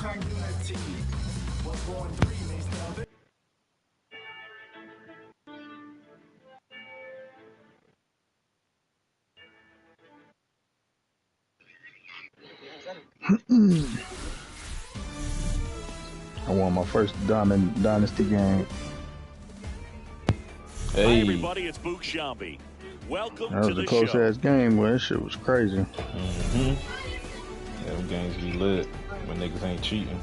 I won my first Dynasty game. Hey. Hi everybody, it's Book Shambi. Welcome to the show. That was a close-ass game where that shit was crazy. Yeah, them games be lit when niggas ain't cheating.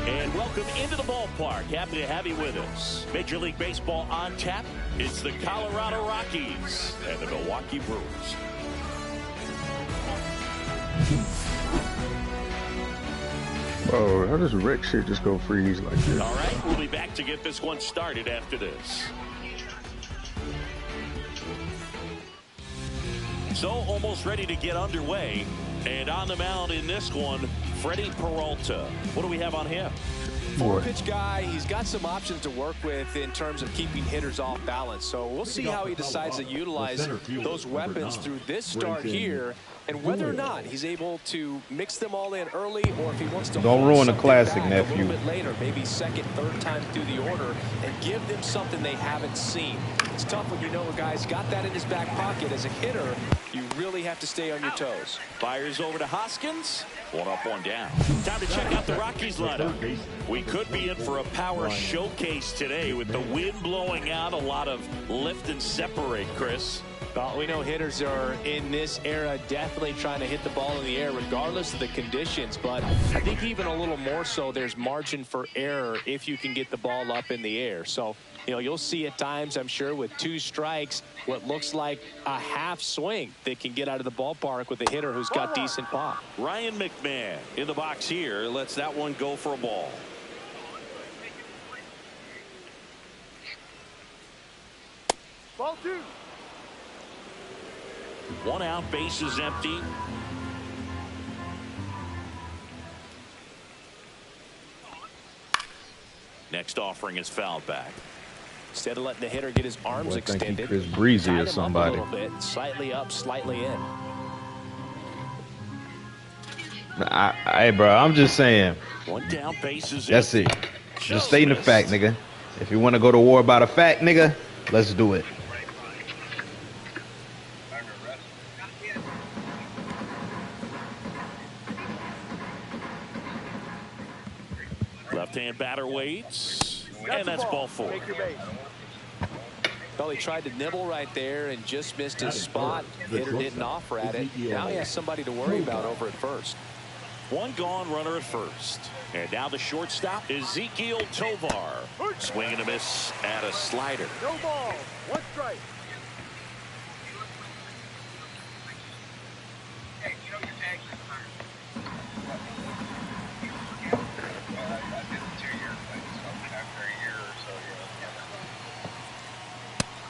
And welcome into the ballpark. Happy to have you with us. Major League Baseball on tap. It's the Colorado Rockies and the Milwaukee Brewers. Bro, how does Rick shit just go freeze like this? All right, we'll be back to get this one started after this. So almost ready to get underway. And on the mound in this one, Freddie Peralta. What do we have on him? Four-pitch guy. He's got some options to work with in terms of keeping hitters off balance. So we'll see how he decides to utilize those weapons through this start here, and whether or not he's able to mix them all in early, or if he wants to don't ruin the classic, nephew. A little bit later, maybe second, third time through the order, and give them something they haven't seen. It's tough when you know a guy's got that in his back pocket. As a hitter, you really have to stay on your toes. Fires over to Hoskins. One up, one down. Time to check out the Rockies lineup. We could be in for a power showcase today with the wind blowing out, a lot of lift and separate, Chris. Well, we know hitters are in this era definitely trying to hit the ball in the air regardless of the conditions, but I think even a little more so there's margin for error if you can get the ball up in the air. So, you know, you'll see at times, I'm sure, with two strikes, what looks like a half swing that can get out of the ballpark with a hitter who's got decent pop. Ryan McMahon in the box here lets that one go for a ball. Ball two. One out, base is empty. Next offering is fouled back. Instead of letting the hitter get his arms extended, Chris Breezy or somebody. A little bit, slightly up, slightly in. Hey, bro, I'm just saying. One down, base is that's it. Just stating the fact, nigga. If you want to go to war about a fact, nigga, let's do it. Left-hand batter waits, and that's ball four. Well, he tried to nibble right there and just missed his spot. Hitter didn't offer at it. Now he has somebody to worry about over at first. One gone, runner at first. And now the shortstop, Ezekiel Tovar. Swing and a miss at a slider. No ball, one strike.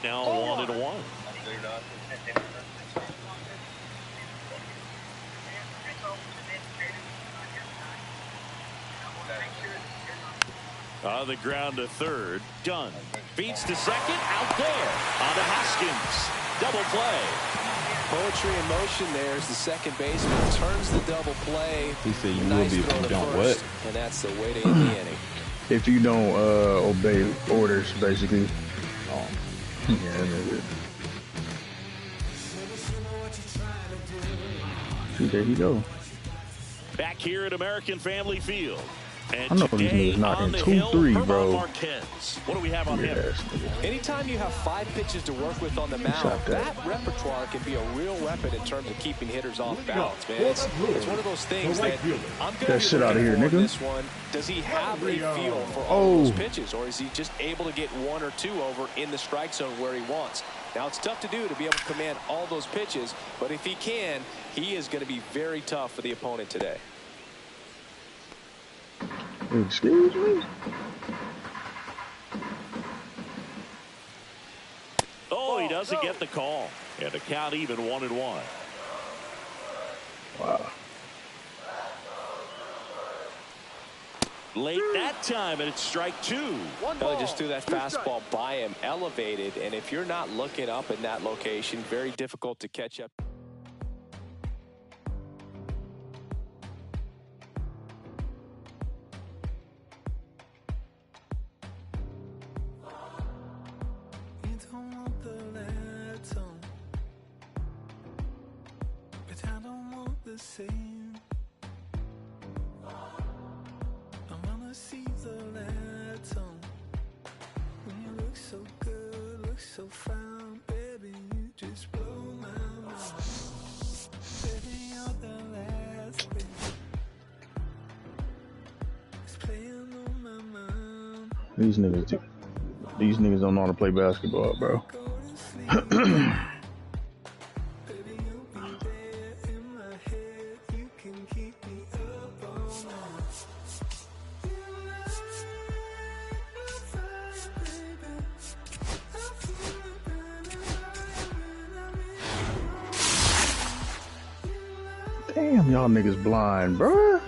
Now 1-1. On the ground to third. Dunn feeds to second. Out there. On to Hoskins. Double play. Poetry in motion there as the second baseman turns the double play. He said you Nice will be if throw you to don't first, what? and that's the way to end the inning. If you don't obey orders, basically. Oh. Yeah, that's it. See, there you go. Back here at American Family Field. And I know these today niggas knocking on the 2-3, hill, bro. Marquez. What do we have on him? Yes, nigga. Anytime you have 5 pitches to work with on the mound, Shot that repertoire can be a real weapon in terms of keeping hitters off balance, man. It's one of those things that I'm going to be shit outta looking here, for nigga. This one. Does he have a feel for all those pitches, or is he just able to get 1 or 2 over in the strike zone where he wants? Now, it's tough to do to be able to command all those pitches, but if he can, he is going to be very tough for the opponent today. Excuse me? Oh, he doesn't get the call. And the count even 1-1. Wow. Late that time, and it's strike 2. Well, just threw that fastball by him, elevated, and if you're not looking up in that location, very difficult to catch up. Same. I wanna see the lights on. When you look so good, look so fine, baby, you just blow my mind. Baby, you're the last thing that's playing on my mind. These niggas don't know how to play basketball, bro. Damn, y'all niggas blind, bruh.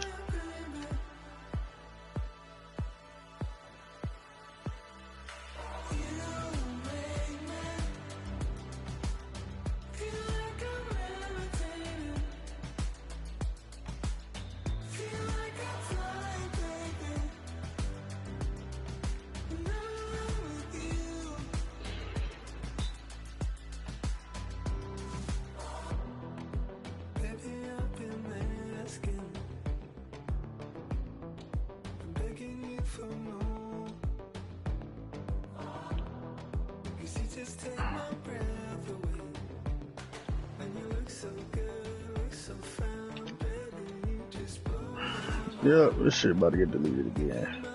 Yep, this shit about to get deleted again.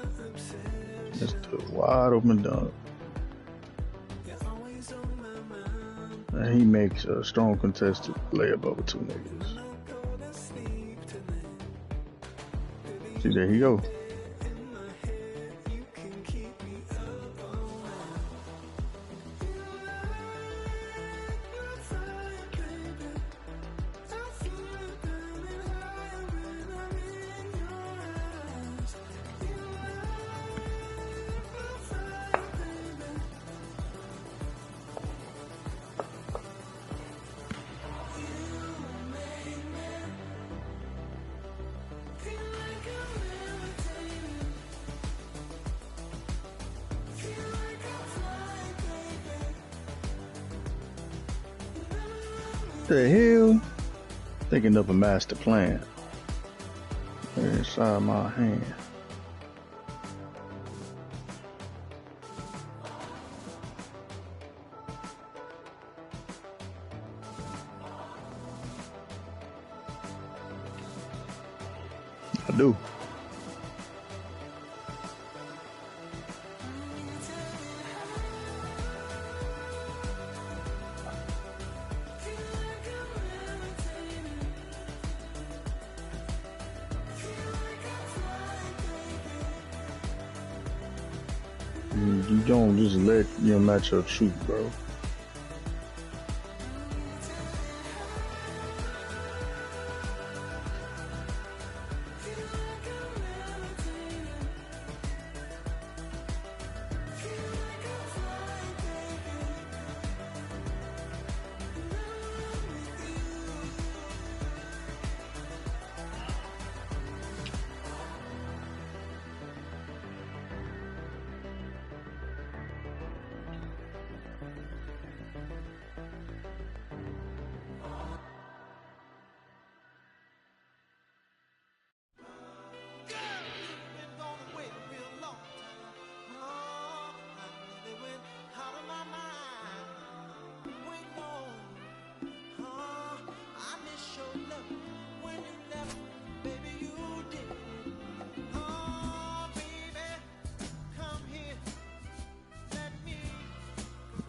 Just a wide open dunk. And he makes a strong contested layup over 2 niggas. See, there he go. The hell? Thinking of a master plan. They're inside my hand. I do. You don't just let your matchup shoot, bro.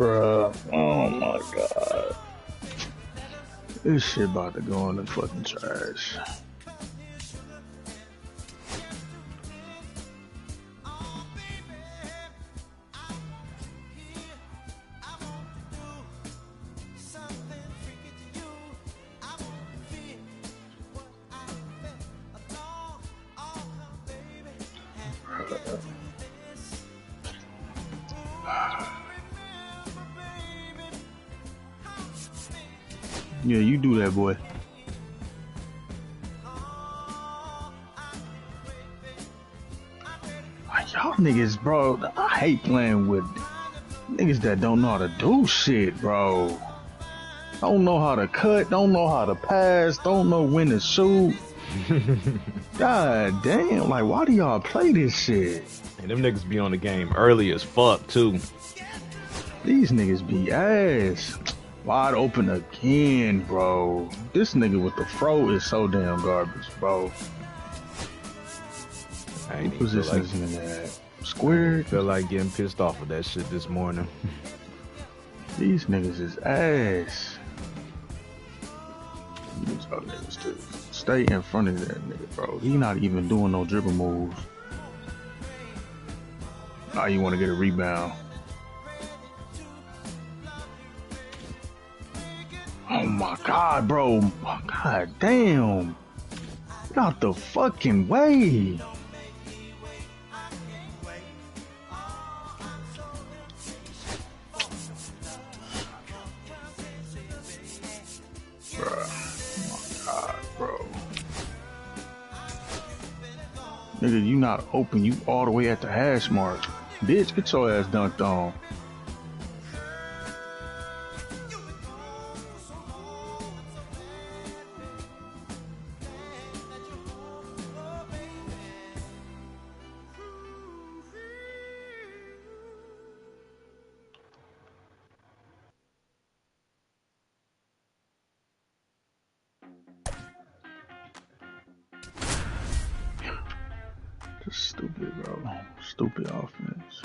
Bruh. Oh my god. This shit about to go in the fucking trash. Yeah, you do that, boy. Y'all niggas, bro, I hate playing with niggas that don't know how to do shit, bro. Don't know how to cut, don't know how to pass, don't know when to shoot. God damn, like, why do y'all play this shit? And them niggas be on the game early as fuck, too. These niggas be ass. Wide open again, bro. This nigga with the fro is so damn garbage, bro. I What position is in that? Squared? Feel like getting pissed off with that shit this morning. These niggas is ass. These other niggas too. Stay in front of that nigga, bro. He not even doing no dribble moves. Now you want to get a rebound. Oh my god, bro. God damn. Get out the fucking way. Bruh. Oh my god, bro. Nigga, you not open. You all the way at the hash mark. Bitch, get your ass dunked on. Just stupid, bro. Stupid offense.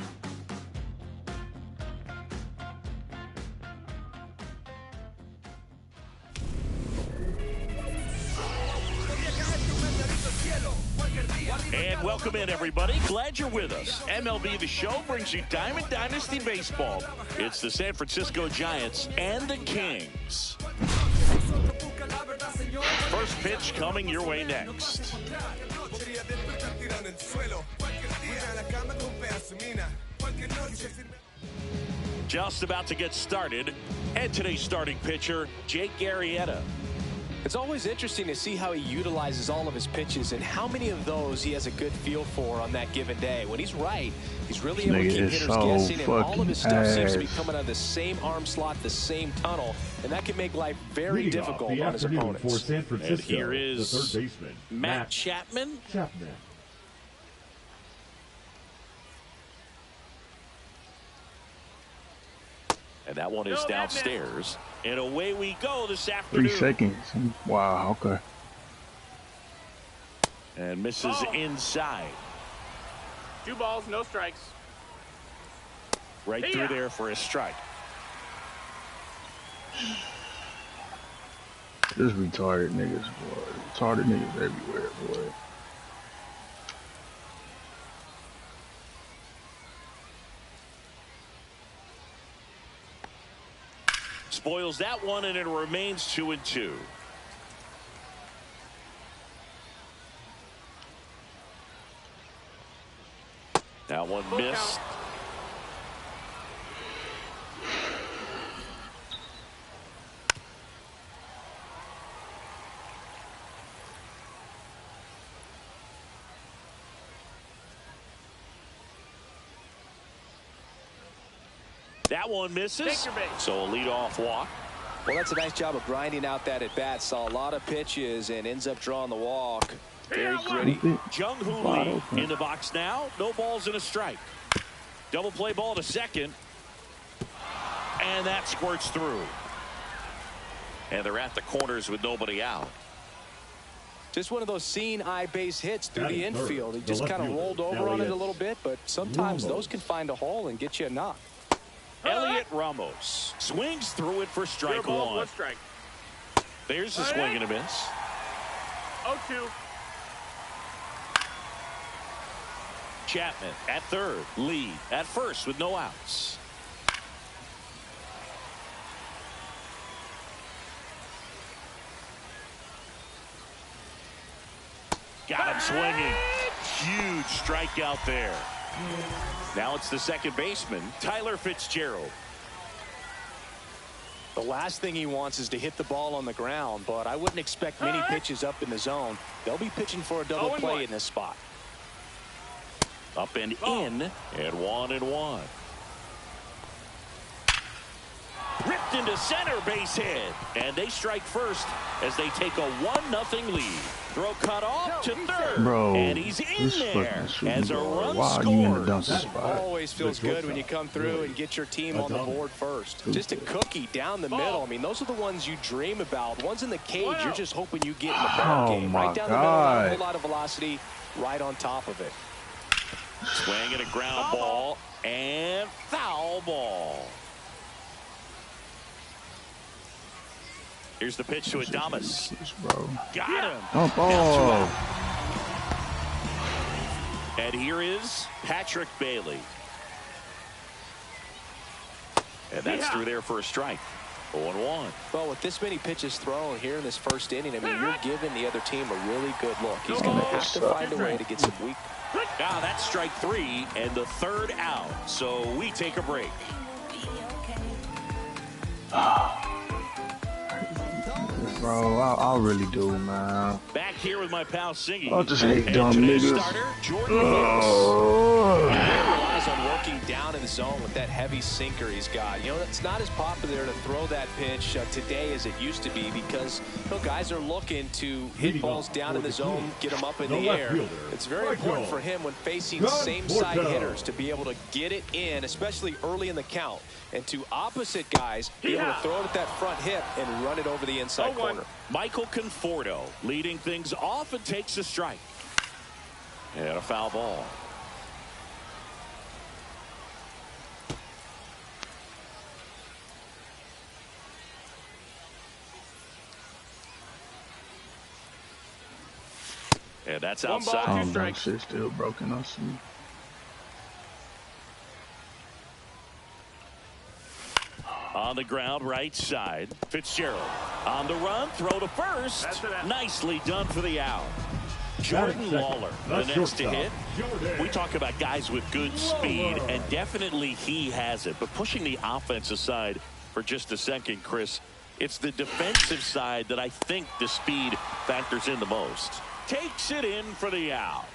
And welcome in, everybody. Glad you're with us. MLB The Show brings you Diamond Dynasty Baseball. It's the San Francisco Giants and the Kings. First pitch coming your way next. Just about to get started. And today's starting pitcher, Jake Arrieta. It's always interesting to see how he utilizes all of his pitches and how many of those he has a good feel for on that given day. When he's right, he's really able to keep hitters guessing, and all of his stuff seems to be coming out of the same arm slot, the same tunnel, and that can make life very difficult on his opponents. For San Francisco, And here is the third baseman, Matt Chapman. And that one is downstairs. And away we go this afternoon. 3 seconds. Wow, okay. And misses inside. 2 balls, no strikes. Right through there for a strike. Just retarded niggas, boy. Retarded niggas everywhere, boy. Spoils that one, and it remains 2-2. That one missed. That one misses. So a leadoff walk. Well, that's a nice job of grinding out that at-bat. Saw a lot of pitches and ends up drawing the walk. Very gritty. Jung Hoo Lee in the box now. No balls and a strike. Double play ball to second. And that squirts through. And they're at the corners with nobody out. Just one of those seeing eye base hits through the infield. He just kind of rolled over on it a little bit, but sometimes those can find a hole and get you a knock. Elliot Ramos swings through it for strike one. One strike. There's a swing and a miss. 0-2. Chapman at third. Lee at first with no outs. Got him swinging. Huge strikeout there. Now it's the second baseman, Tyler Fitzgerald. The last thing he wants is to hit the ball on the ground, but I wouldn't expect many pitches up in the zone. They'll be pitching for a double play in this spot. Up and in, and 1-1. Ripped into center, base hit, and they strike first as they take a 1-0 lead. Throw cut off to third, Bro, and he's in there as a run why are you in the scores. dumpster spot? Always feels good when you come through and get your team on the board first. Just a cookie down the middle. I mean, those are the ones you dream about. Ones in the cage, you're just hoping you get in the ball game. my Right down the middle, not a God. whole lot of velocity, right on top of it. Swing at a ground ball and foul ball. Here's the pitch to Adames. Bro. Got him. Dump Now 2 ball. out. And here is Patrick Bailey. And that's through there for a strike. 0-1. Well, with this many pitches thrown here in this first inning, I mean, you're giving the other team a really good look. He's going to have to find a way to get some weak. Now that's strike 3 and the third out. So we take a break. Bro, I really do, man. Back here with my pal Singy. I just hate And dumb today's niggas. starter, Jordan Hicks. Relies on working down in the zone with that heavy sinker he's got. You know, it's not as popular to throw that pitch today as it used to be because guys are looking to hit balls down in the zone, get them up in the air. It's very important for him when facing same-side hitters to be able to get it in, especially early in the count, and to opposite guys be able to throw it at that front hip and run it over the inside corner. Michael Conforto leading things off and takes a strike. And a foul ball. And that's outside. That shit still broken. I see. On the ground, right side. Fitzgerald on the run, throw to first. Nicely done for the out. Jordan Lawler, the next to hit. We talk about guys with good speed, and definitely he has it. But pushing the offense aside for just a second, Chris, it's the defensive side that I think the speed factors in the most. Takes it in for the out.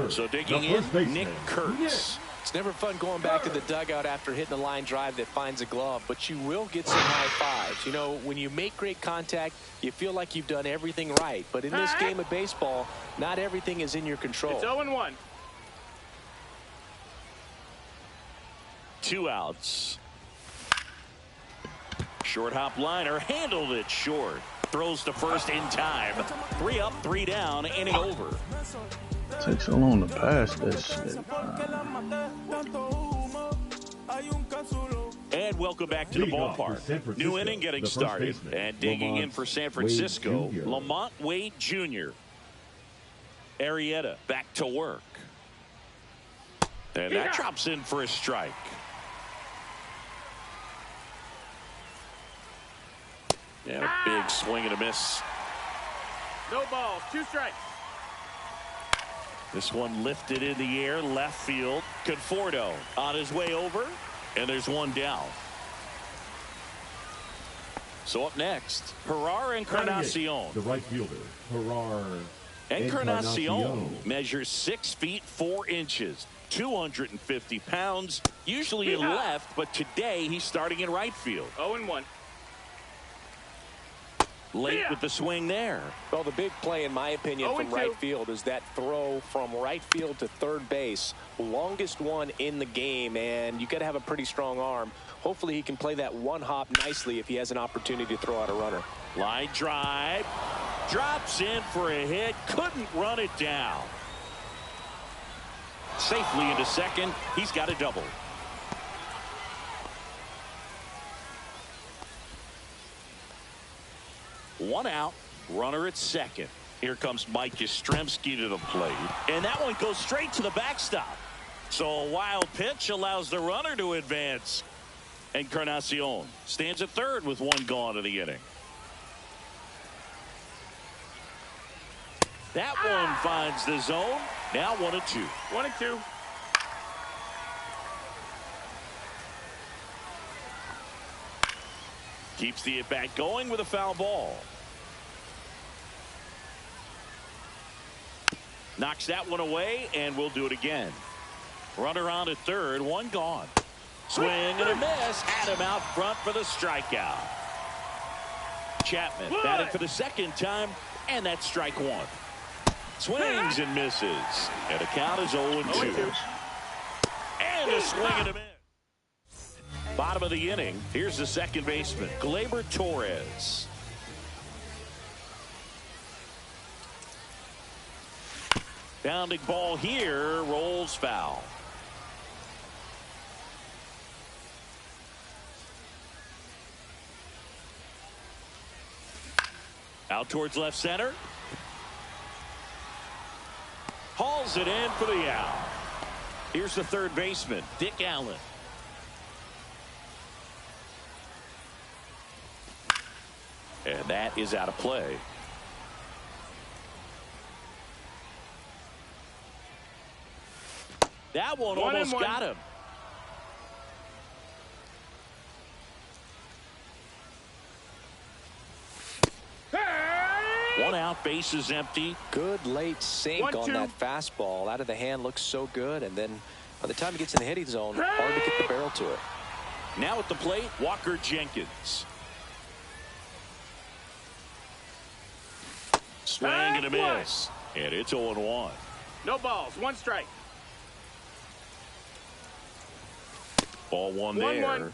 So digging in, Nick Kurtz. It's never fun going back to the dugout after hitting a line drive that finds a glove, but you will get some high fives. You know, when you make great contact, you feel like you've done everything right. But in this game of baseball, not everything is in your control. It's 0-1. 2 outs. Short hop liner, handled it short. Throws to first in time. 3 up, 3 down, inning over. Takes so long to pass that shit. And welcome back to the ballpark. New inning getting started. And digging in for San Francisco, Lamont Wade Jr. Arrieta back to work. And that drops in for a strike. And a big swing and a miss. No balls, 2 strikes. This one lifted in the air, left field. Conforto on his way over, and there's 1 down. So up next, Gerard Encarnacion. The right fielder, Gerard Encarnacion measures 6 feet 4 inches, 250 pounds, usually in left, but today he's starting in right field. 0-1. Late with the swing there. Well, the big play, in my opinion, from 0-2. right field is that throw from right field to third base. Longest one in the game, and you got to have a pretty strong arm. Hopefully he can play that one hop nicely if he has an opportunity to throw out a runner. Line drive. Drops in for a hit. Couldn't run it down. Safely into second. He's got a double. One out, runner at second. Here comes Mike Yastrzemski to the plate. And that one goes straight to the backstop. So a wild pitch allows the runner to advance. Encarnacion stands at third with one gone in the inning. That one finds the zone. Now 1-2. 1-2. Keeps the at-bat going with a foul ball. Knocks that one away, and we'll do it again. Runner on at third, one gone. Swing and a miss. Adam out front for the strikeout. Chapman batting for the second time, and that's strike one. Swings and misses. And the count is 0-2. And a swing and a miss. Bottom of the inning. Here's the second baseman, Gleyber Torres. Bounding ball here, rolls foul. Out towards left center. Hauls it in for the out. Here's the third baseman, Dick Allen. And that is out of play. That one almost got him. One out, base is empty. Good late sink on that fastball. Out of the hand, looks so good. And then by the time he gets in the hitting zone, hard to get the barrel to it. Now at the plate, Walker Jenkins. Swing and a miss. And it's 0-1. No balls, one strike. Ball one there. 1-1.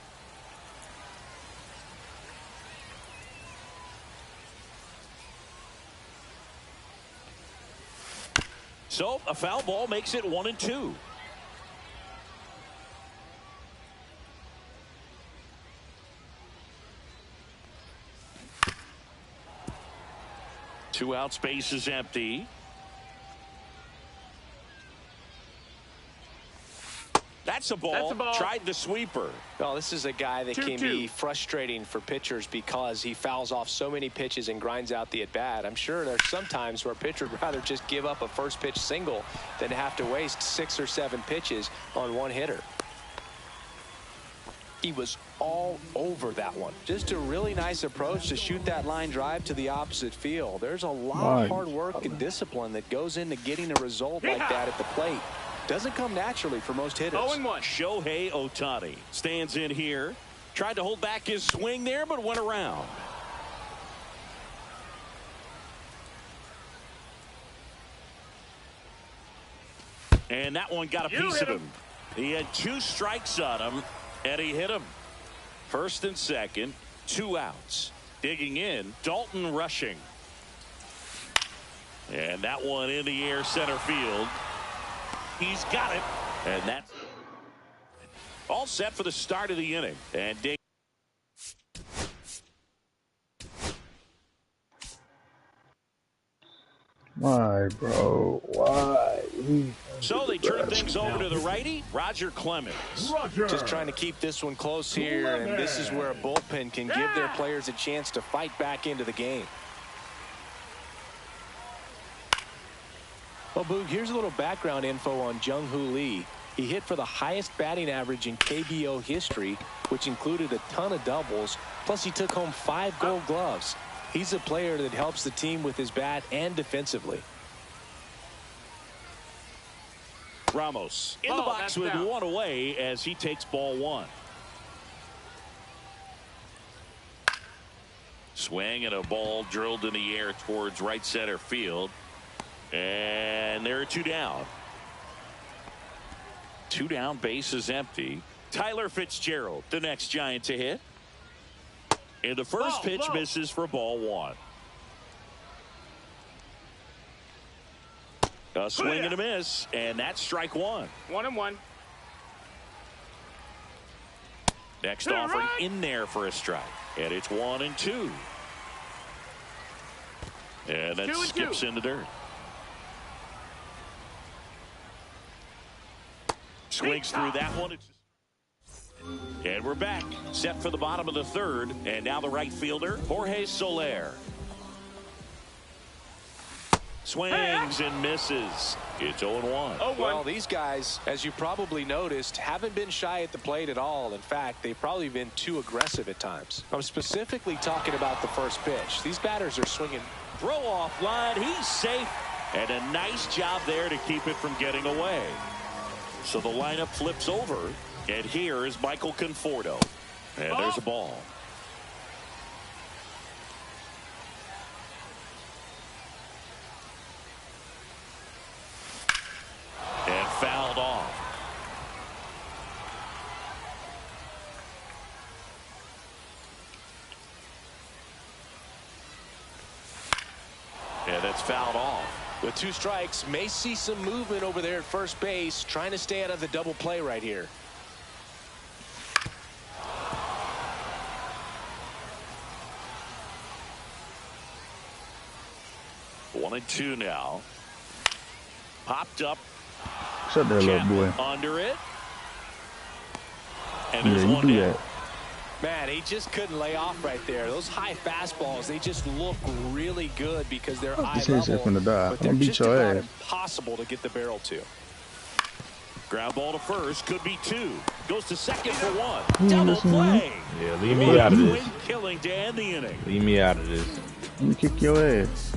So a foul ball makes it 1-2. Two outs, base is empty. That's a ball. That's a ball. Tried the sweeper. Well, this is a guy that can be frustrating for pitchers because he fouls off so many pitches and grinds out the at-bat. I'm sure there's some times where a pitcher would rather just give up a first pitch single than have to waste 6 or 7 pitches on one hitter. He was all over that one. Just a really nice approach to shoot that line drive to the opposite field. There's a lot of hard work and discipline that goes into getting a result like that at the plate. Doesn't come naturally for most hitters. 0-1. Shohei Ohtani stands in here. Tried to hold back his swing there, but went around. And that one got a piece of him. He had 2 strikes on him, and he hit him. First and second, 2 outs. Digging in, Dalton Rushing. And that one in the air, center field. He's got it, and that's all set for the start of the inning. And Ding. Why, bro? Why? So they turn things over to the righty, Roger Clemens. Just trying to keep this one close here, and this is where a bullpen can give their players a chance to fight back into the game. Well, Boog, here's a little background info on Jung-Hoo Lee. He hit for the highest batting average in KBO history, which included a ton of doubles, plus he took home 5 gold gloves. He's a player that helps the team with his bat and defensively. Ramos in the box with one away as he takes ball 1. Swing and a ball drilled in the air towards right center field. And there are 2 down. 2 down, base is empty. Tyler Fitzgerald, the next Giant to hit. And the first pitch misses for ball 1. A swing and a miss, and that's strike 1. 1-1. Next offering in there for a strike. And it's 1-2. And that skips in the dirt. Swings through that one. And we're back. Set for the bottom of the third. And now the right fielder, Jorge Soler. Swings and misses. It's 0-1. Well, these guys, as you probably noticed, haven't been shy at the plate at all. In fact, they've probably been too aggressive at times. I'm specifically talking about the first pitch. These batters are swinging. Throw off line. He's safe. And a nice job there to keep it from getting away. So the lineup flips over. And here is Michael Conforto. And there's a ball. And fouled off. And that's fouled off. With 2 strikes, may see some movement over there at first base, trying to stay out of the double play right here. One and two now. Popped up. Shut that little boy. Under it. And there's Yeah, you one do down. that. Man, he just couldn't lay off right there. Those high fastballs, they just look really good because they're eye This is level, finna die. but I'm they're gonna beat just your about ass. impossible to get the barrel to. Ground ball to first. Could be 2. Goes to second for 1. You Double listen to me? play. Yeah, leave me out of this. One killing to end the inning. Leave me out of this. Let me kick your ass.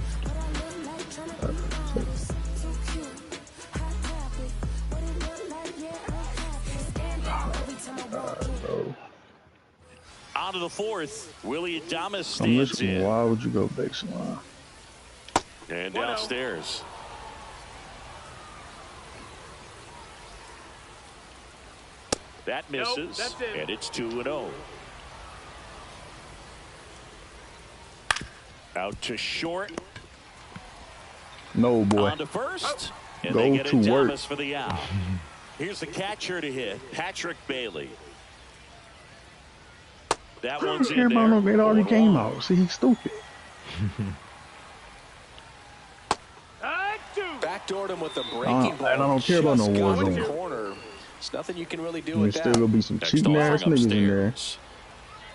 On to the fourth. Willie Adames I'm stands listening. in. Why would you go baseline? And downstairs. That misses. that's it. And it's 2-0. Out to short. No, boy. On to first. And Go they get to work. Adames for the out. Here's the catcher to hit. Patrick Bailey. That I one's don't care in about there. no. It already came 0-1. out. See, he's stupid. Backdoored him with a breaking ball. I don't care about no Just war got in the zone. corner. There's nothing you can really do There's with still that. gonna be some Next cheating ass offering niggas in there. upstairs.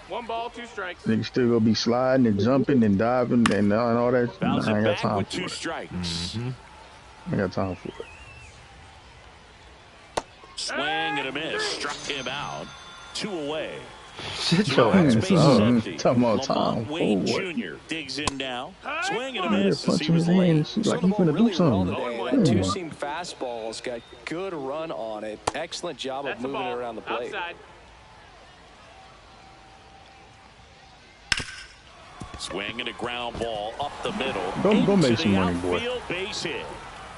1 ball, 2 strikes. Niggas still gonna be sliding and jumping and diving and all that. Fouls I it ain't got back time with for 2 it. strikes. I ain't got time for it. Swing and a miss. Struck him out. 2 away. Shut your First ass base up. empty. Talking about time Lamont Wade forward. Jr. digs in now. Swing and a Yeah, miss as punch he in his was hand late. and shit like he Swung the ball finna do really well something. today. That Yeah. 2-seam fastball's got good run on it. Excellent job That's of the moving it ball. around the plate. Outside. Swing and a ground ball up the middle. Go make into some the money, boy. outfield base hit.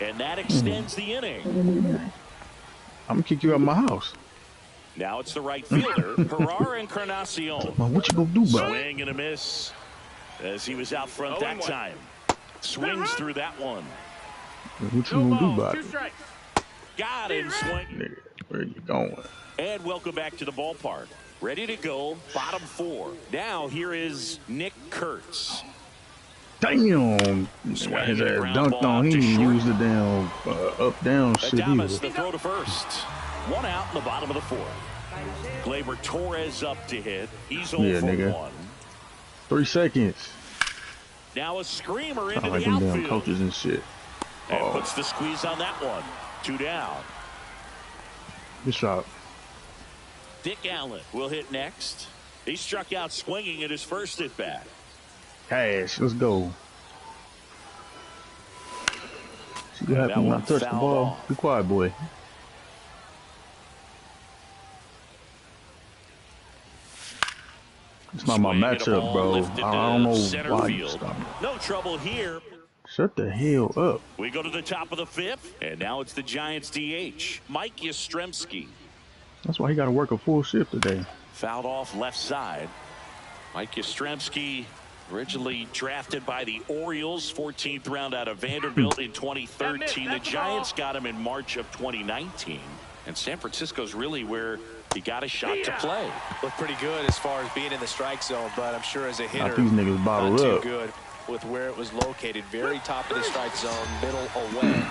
And that extends the inning. I'm gonna kick you out of my house. Now it's the right fielder, Herrera Encarnacion. Man, what you gonna do about it? Swing and a miss as he was out front that 0-1. time. Swings through that one. What you No gonna do balls, about 2 it? strikes. Got him. Swing. Nigga, where you going? And welcome back to the ballpark. Ready to go. Bottom 4. Now here is Nick Kurtz. Damn! Swing His and a ass ground dunked ball on. out He to didn't short. use the damn up-down shit Adames either. the throw to first. 1 out in the bottom of the 4th. Gleyber Torres up to hit. He's 0 Yeah, for nigga. 1. 3 seconds. Now a screamer into Sound like the them damn outfield. coaches and shit. And Oh. puts the squeeze on that one. 2 down. Good shot. Dick Allen will hit next. He struck out swinging at his first at bat. Cash, let's go. See what That happened when I one touch the fouled ball? off. Be quiet, boy. It's not my Swing and a matchup, ball bro. lifted I to don't know center why you field. stopped me. No trouble here. Shut the hell up. We go to the top of the 5th, and now it's the Giants DH, Mike Yastrzemski. That's why he got to work a full shift today. Fouled off left side. Mike Yastrzemski, originally drafted by the Orioles, 14th round out of Vanderbilt in 2013. The Giants got him in March of 2019. And San Francisco's really where he got a shot to play. Looked pretty good as far as being in the strike zone, but I'm sure as a hitter, These niggas not bottled too up. good. with where it was located. Very top of the strike zone, middle away.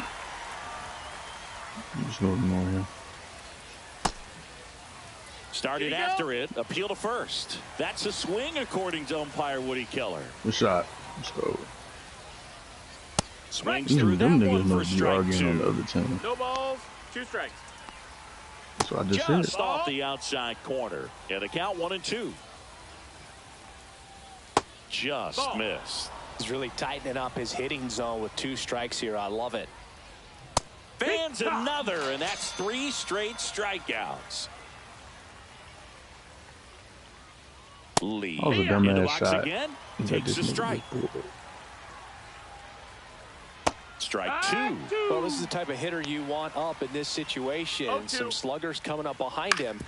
Just looking on here. Started after it. Appeal to first. That's a swing, according to umpire Woody Keller. Good shot. Let's go. Swings through that Them one niggas for must be strike arguing on the two. other team. No balls, 2 strikes. That's what I just Just said. off the outside corner. And the count 1-2. Just missed. He's really tightening up his hitting zone with 2 strikes here. I love it. Fans another, and that's 3 straight strikeouts. Lee That was a in the dumbass box shot. again. He got Takes this a nigga strike. pulled. Strike 2. Well, this is the type of hitter you want up in this situation. 0-2. Some sluggers coming up behind him.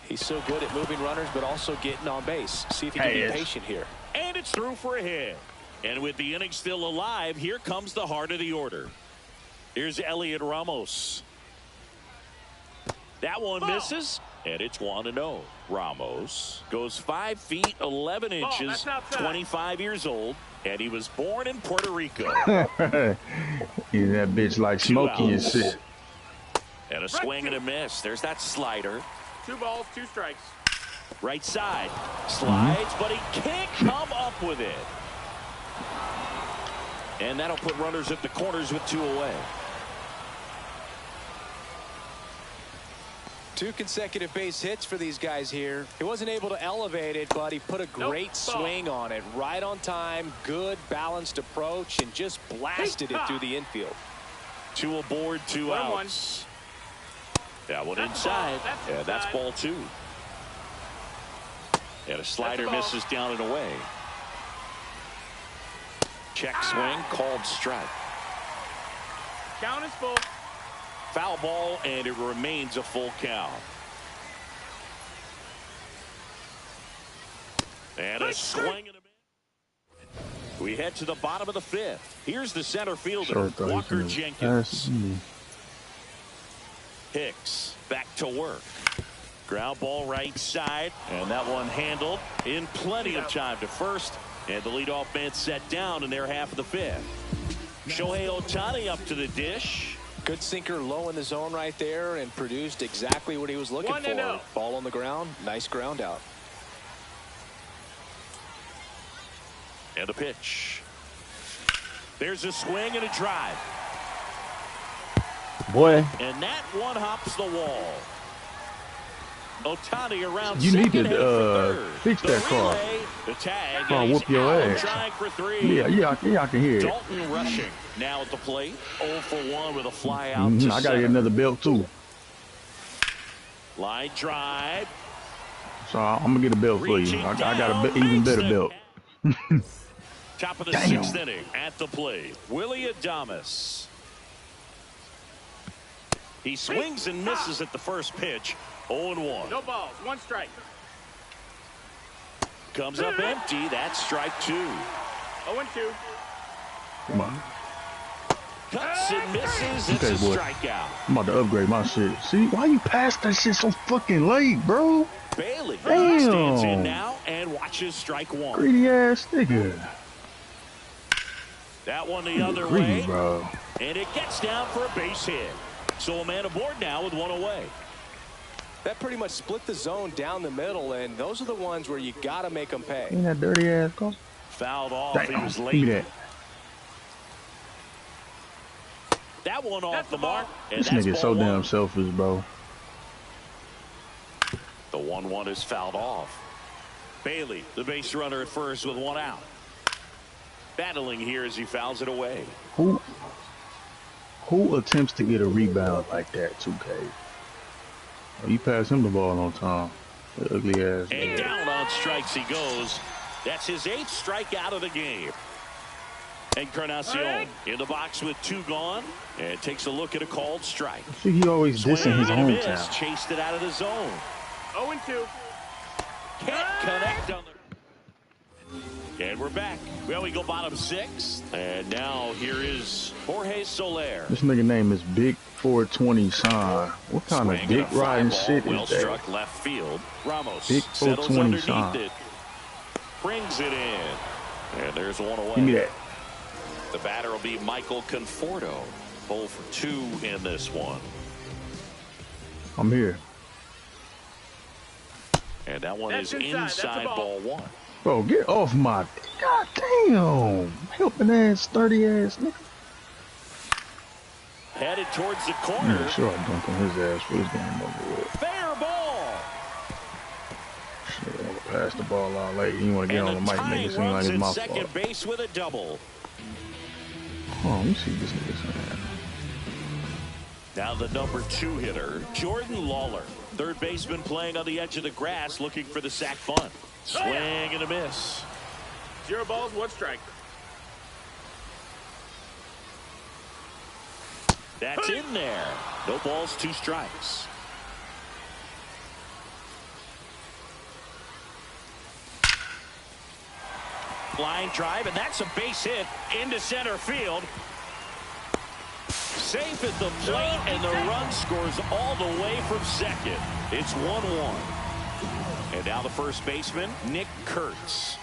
He's so good at moving runners, but also getting on base. See if he can be patient here. And it's through for a hit. And with the inning still alive, here comes the heart of the order. Here's Elliot Ramos. That one misses, and it's 1-0. Ramos goes 5 feet 11 inches, that's outside. 25 years old, and he was born in Puerto Rico. Yeah, that bitch like 2 Smokey and outs. shit. And a swing and a miss. There's that slider. 2 balls, 2 strikes. Right side. Slides, but he can't come up with it. And that'll put runners at the corners with 2 away. 2 consecutive base hits for these guys here. He wasn't able to elevate it, but he put a great swing on it. Right on time, good balanced approach, and just blasted it through the infield. 2 aboard, 2 1-1. outs. That one That's inside. ball. That's And that's inside. ball 2. And a slider ball. misses down and away. Check swing, called strike. Count is full. Foul ball, and it remains a full count. And a swing and a miss. We head to the bottom of the 5th. Here's the center fielder, Short throw, Walker he's gonna Jenkins. pass it. Hicks back to work. Ground ball right side, and that one handled in plenty of time to first. And the leadoff man set down in their half of the 5th. Shohei Ohtani up to the dish. Good sinker low in the zone right there and produced exactly what he was looking 1-0. for. Ball on the ground, nice ground out. And a pitch. There's a swing and a drive. Boy. And that one hops the wall. Ohtani around You need second, to, headed for third. fix The that car. relay, the tag, Car and he's whoop your out, ass. trying for 3. Yeah, I can hear it. Dalton rushing now at the plate. 0 for 1 with a fly out to I gotta center. get another belt too. Line drive. So I'm gonna get a belt for you. Reaching I got down, a even makes better the belt. Top of the Damn. 6th inning at the plate. Willie Adames. He swings and misses at the first pitch. 0-1. No balls, 1 strike. Comes up empty. That's strike 2. 0-2. Come on. Cuts and misses. It's Okay, a boy. strikeout. I'm about to upgrade my shit. See, why you pass that shit so fucking late, bro? Bailey Damn. stands in now and watches strike 1. Greedy ass nigga. That one the other Greedy, way. bro. And it gets down for a base hit. So a man aboard now with 1 away. That pretty much split the zone down the middle, and those are the ones where you got to make them pay. Ain't that dirty ass go? Fouled off. Damn, He was give me late. that. That one off the mark. And This that's nigga ball so 1. damn selfish, bro. The 1-1 is fouled off. Bailey, the base runner at first with 1 out. Battling here as he fouls it away. Who attempts to get a rebound like that, 2K? Oh, you pass him the ball on time. That ugly ass. And down on strikes he goes. That's his 8th strikeout of the game. Encarnacion in the box with 2 gone and takes a look at a called strike. See, he always dissing his Swing and a miss. hometown. Chased it out of the zone. 0-2. Can't connect on the. And we're back. Well, we go bottom 6. And now here is Jorge Soler. This nigga name is Big 420 Sean. What kind Swing of and dick a fly riding ball, shit well is that? struck left field. Ramos Big settles 420 underneath Sean. it. Brings it in. And there's one away. Give me that. The batter will be Michael Conforto. 0 for 2 in this one. I'm here. And that one That's is inside ball 1. Bro, get off my. God damn. Helping ass, sturdy ass nigga. Headed towards the I'm corner. sure I dunked on his ass for his game over with. Fair ball. Shit, I'm gonna pass the ball out late. You want to get on the mic and make it seem like it's my second fault. base with a double. Oh, let me see this nigga's saying. Now the number 2 hitter, Jordan Lawler. Third baseman playing on the edge of the grass looking for the sac bunt. Swing and a miss. 0 balls, 1 strike. That's in there. No balls, 2 strikes. Line drive, and that's a base hit into center field. Safe at the plate, and the run scores all the way from second. It's 1-1. And now the first baseman, Nick Kurtz.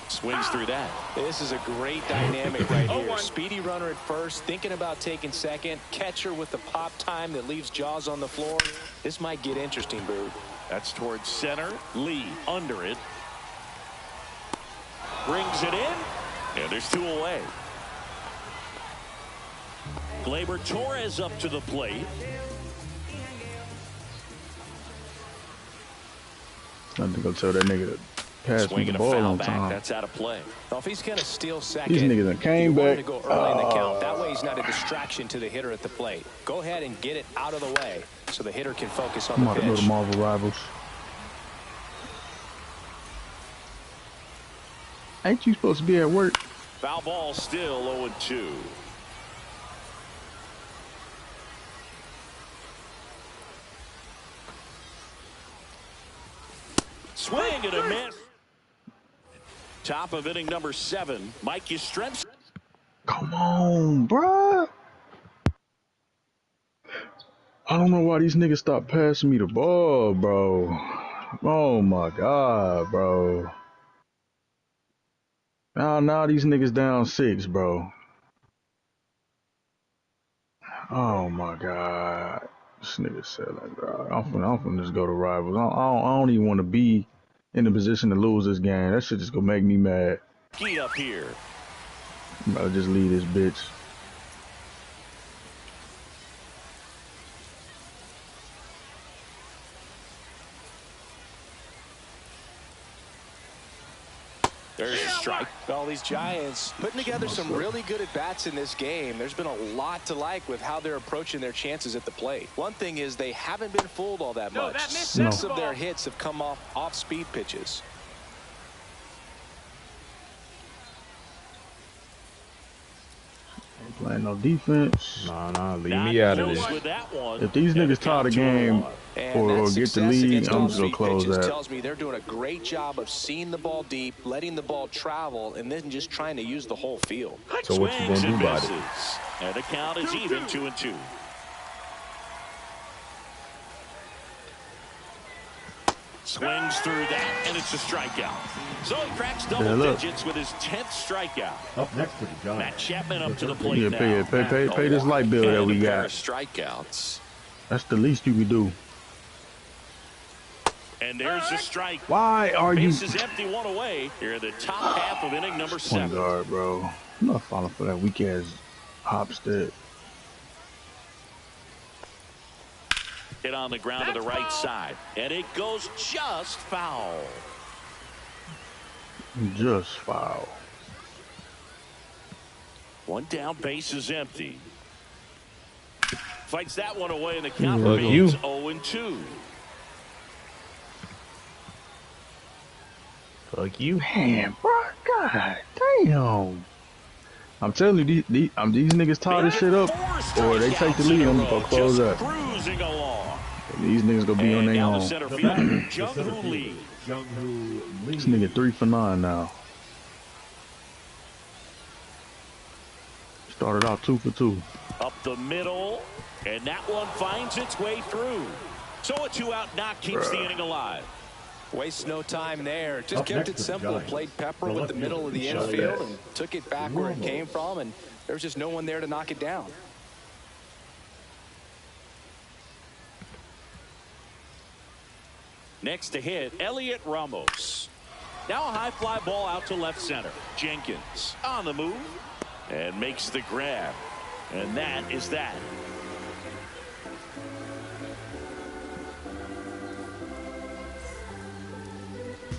Swings through that. This is a great dynamic right here. Speedy runner at first, thinking about taking second. Catcher with the pop time that leaves Jaws on the floor. This might get interesting, Boo. That's towards center. Lee under it. Brings it in. And there's 2 away. Gleyber Torres up to the plate. I'm gonna go tell that nigga to pass me Swinging the a ball foul on back. time. That's out of play. Well, if he's going to steal second, These niggas done came you want him back. to go early in the count. That way he's not a distraction to the hitter at the plate. Go ahead and get it out of the way so the hitter can focus on I'm the about to go pitch. to Marvel Rivals. Ain't you supposed to be at work? Foul ball still 0-2. Swing and a miss. Top of inning number 7. Mike Yastrzemski. Come on, bruh. I don't know why these niggas stopped passing me the ball, bro. Oh my God, bro. Now these niggas down 6, bro. Oh my God. This nigga said like, bro, I'm finna just go to Rivals. I don't even want to be in the position to lose this game. That shit just gonna make me mad. Key up here. I'm about to just leave this bitch. There's a strike. Well, these Giants putting together some really good at-bats in this game. There's been a lot to like with how they're approaching their chances at the plate. One thing is they haven't been fooled all that much. Six of their hits have come off speed pitches. Ain't playing no defense. Nah, leave me out of this. With that one. If these niggas tie the game or get the lead, I'm just gonna close that. Tells me they're doing a great job of seeing the ball deep, letting the ball travel, and then just trying to use the whole field. So what you gonna do about it? And the count is even 2-2. Swings through that, and it's a strikeout. So he cracks double digits with his 10th strikeout. Up next to the Giants. Matt Chapman up to the plate Yeah, now. pay this light bill that we got. Strikeouts. That's the least you can do. And there's the strike. Why are you? Base is empty, 1 away. Here in the top half of inning number 7. Point guard, bro. I'm not falling for that weak ass Hopstead. Hit on the ground to the right side. And it goes just foul. Just foul. 1 down, base is empty. Fights that one away, and the count Fuck remains you. 0-2. Fuck you. Man, bro, god damn. I'm telling you, these niggas tie this shit up, or they take the lead. I'm gonna close up. Cruising along. These niggas gonna be on their Down the own. center field, Jung-Hoo Lee. Jung-Hoo Lee. This nigga 3 for 9 now. Started out 2 for 2. Up the middle, and that one finds its way through. So a 2-out knock keeps the inning alive. Waste no time there. Just Up kept next it to the simple. Giants, Played pepper the with left the middle of the fielder, infield Giants. and took it back where it came from, and there was just no one there to knock it down. Next to hit, Elliot Ramos. Now a high fly ball out to left center. Jenkins on the move and makes the grab. And that is that.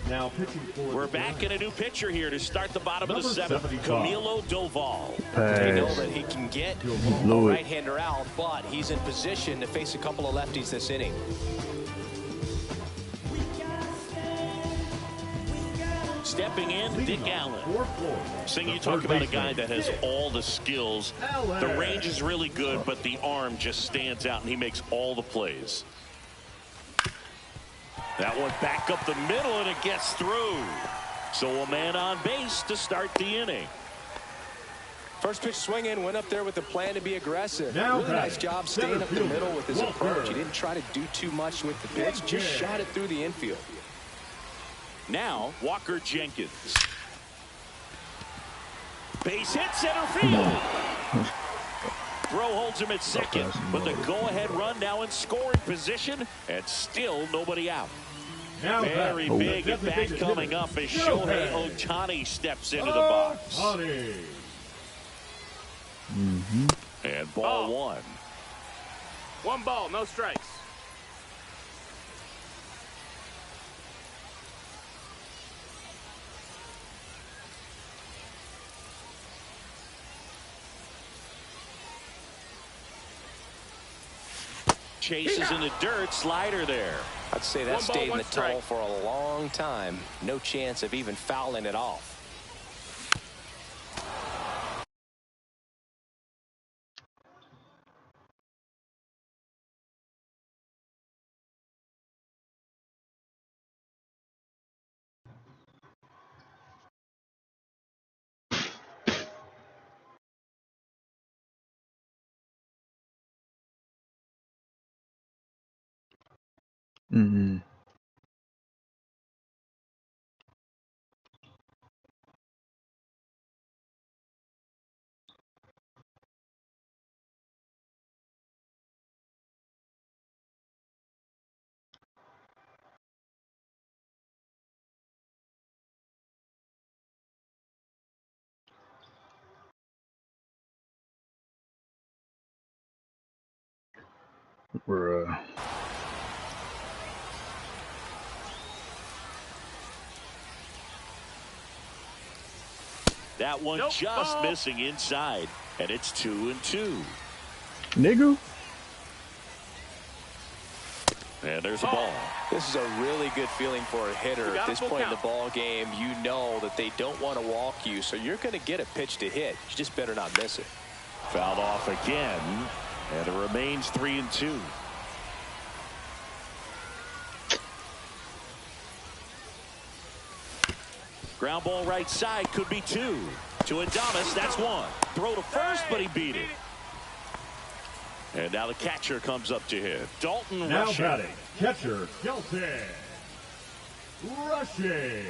Now pitching for We're back in a new pitcher here to start the bottom of the seventh. 75. Camilo Doval. They know Pass. that he can get a Blew it. right-hander out, but he's in position to face a couple of lefties this inning. Stepping in, Dick Allen. Sing, you The talk third about a baseman. guy that has all the skills. Allen. The range is really good, but the arm just stands out, and he makes all the plays. That one back up the middle, and it gets through. So a man on base to start the inning. First pitch swing in, went up there with the plan to be aggressive. Now Really nice batting, job staying center up the fielder, middle with his Walker. approach. He didn't try to do too much with the pitch, just shot it through the infield. Now, Walker Jenkins. Base hit, center field. Throw holds him at second, but the go-ahead run now in scoring position, and still nobody out. Now Very batting, big the at bat designated coming hitter, up as Shohei Ohtani steps into the box. Ohtani. And ball one. One ball, no strikes. Chases in the dirt, slider there. I'd say that One ball, stayed in one the tunnel strike. for a long time. No chance of even fouling it off. Mm-hmm. Bruh. That one Nope. just Ball. missing inside, and it's 2-2. Nigga. And there's a ball. This is a really good feeling for a hitter We got at a this full point in the count. ball game. You know that they don't want to walk you, so you're going to get a pitch to hit. You just better not miss it. Fouled off again, and it remains 3-2. Ground ball right side, could be two. To Adames, that's one. Throw to first, but he beat it. And now the catcher comes up to hit. Dalton Now Rushing. batting, catcher Kelton Rushing.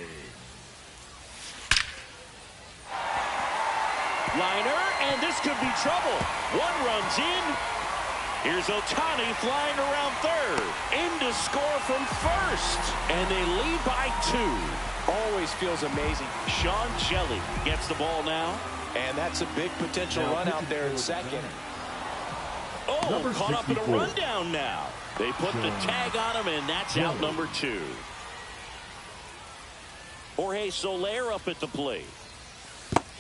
Liner, and this could be trouble. One runs in. Here's Ohtani flying around third. In to score from first. And they lead by 2. Always feels amazing. Sean Shelley gets the ball now. And that's a big potential Now run out pitching there in for the second. Giants. Oh, Number caught up in a 64. rundown now. They put the tag on him, and that's out number 2. Jorge Soler up at the plate.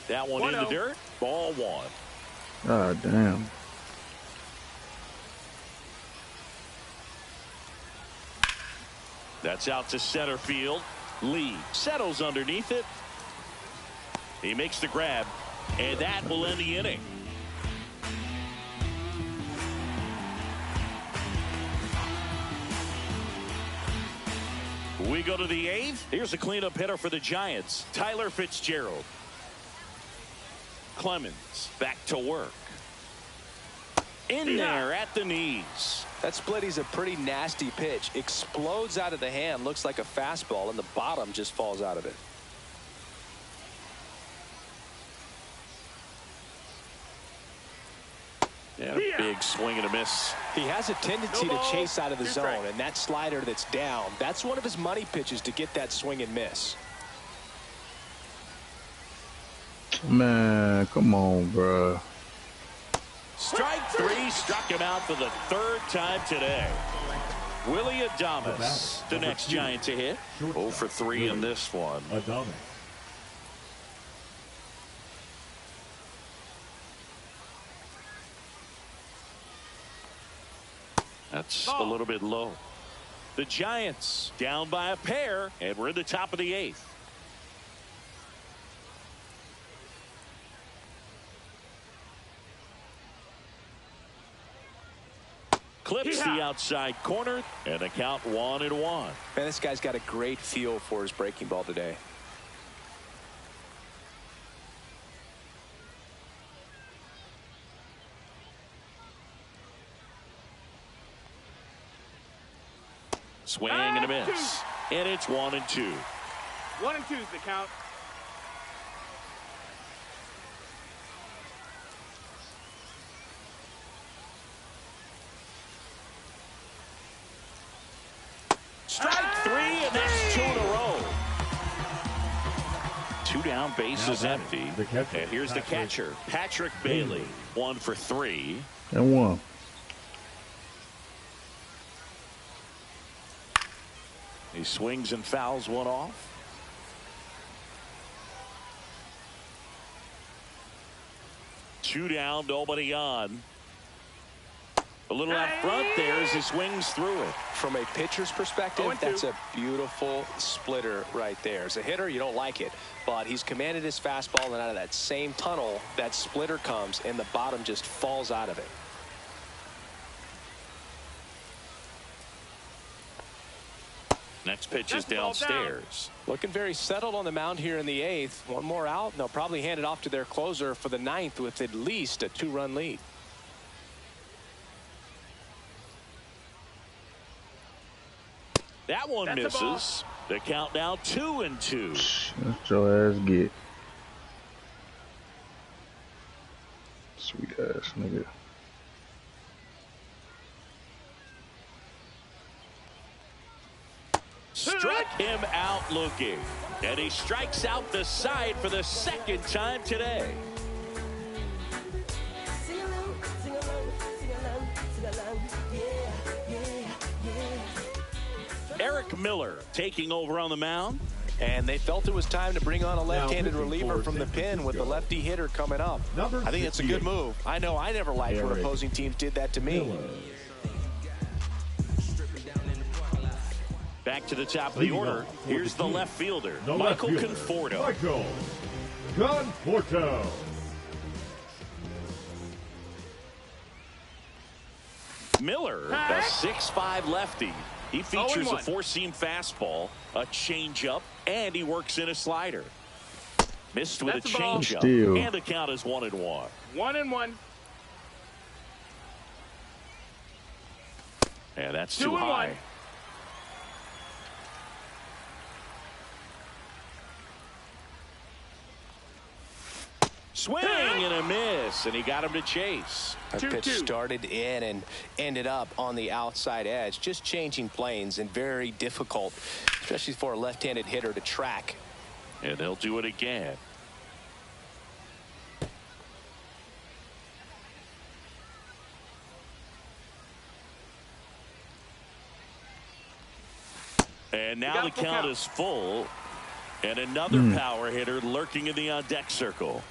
That one in the 1-0. dirt. Ball one. God damn. That's out to center field. Lee settles underneath it. He makes the grab, and that will end the inning. We go to the 8th. Here's a cleanup hitter for the Giants, Tyler Fitzgerald. Clemens back to work. In there at the knees. That splitty's a pretty nasty pitch. Explodes out of the hand, looks like a fastball, and the bottom just falls out of it. And a big swing and a miss. He has a tendency to chase out of the zone, and that slider that's down, that's one of his money pitches to get that swing and miss. Man, come on, bro. Strike three, struck him out for the third time today. Willie Adames, the next Giant to hit. 0 for 3 in this one. Adames. That's a little bit low. The Giants down by a pair, and we're in the top of the 8th. Clips the outside corner, and the count 1-1. Man, this guy's got a great feel for his breaking ball today. Swing and a miss. And it's 1-2. 1 and 2 is the count. Strike 3, and that's 2 in a row. 2 down, bases empty. And here's the catcher, Patrick Bailey. 1 for 3. And 1. He swings and fouls one off. Two down, nobody on. A little out front there as he swings through it. From a pitcher's perspective, that's a beautiful splitter right there. As a hitter, you don't like it, but he's commanded his fastball, and out of that same tunnel, that splitter comes, and the bottom just falls out of it. Next pitch is downstairs. Looking very settled on the mound here in the 8th. One more out, and they'll probably hand it off to their closer for the 9th with at least a 2-run lead. That one misses. The count now 2-2. That's your ass get. Sweet ass nigga. Struck him out looking. And he strikes out the side for the second time today. Eric Miller taking over on the mound. And they felt it was time to bring on a left-handed reliever from the pen with the lefty hitter coming up. I think it's a good move. I know I never liked when opposing teams did that to me. Back to the top of the order. Here's the left fielder, Michael Conforto. Michael Conforto. Miller, a 6'5" lefty. He features a four-seam fastball, a changeup, and he works in a slider. Missed with a changeup, and the count is 1-1. 1-1. And that's too high. Swing and a miss, and he got him to chase. That pitch started in and ended up on the outside edge, just changing planes, and very difficult, especially for a left-handed hitter to track. And they'll do it again. And now the count is full, and another power hitter lurking in the on-deck circle.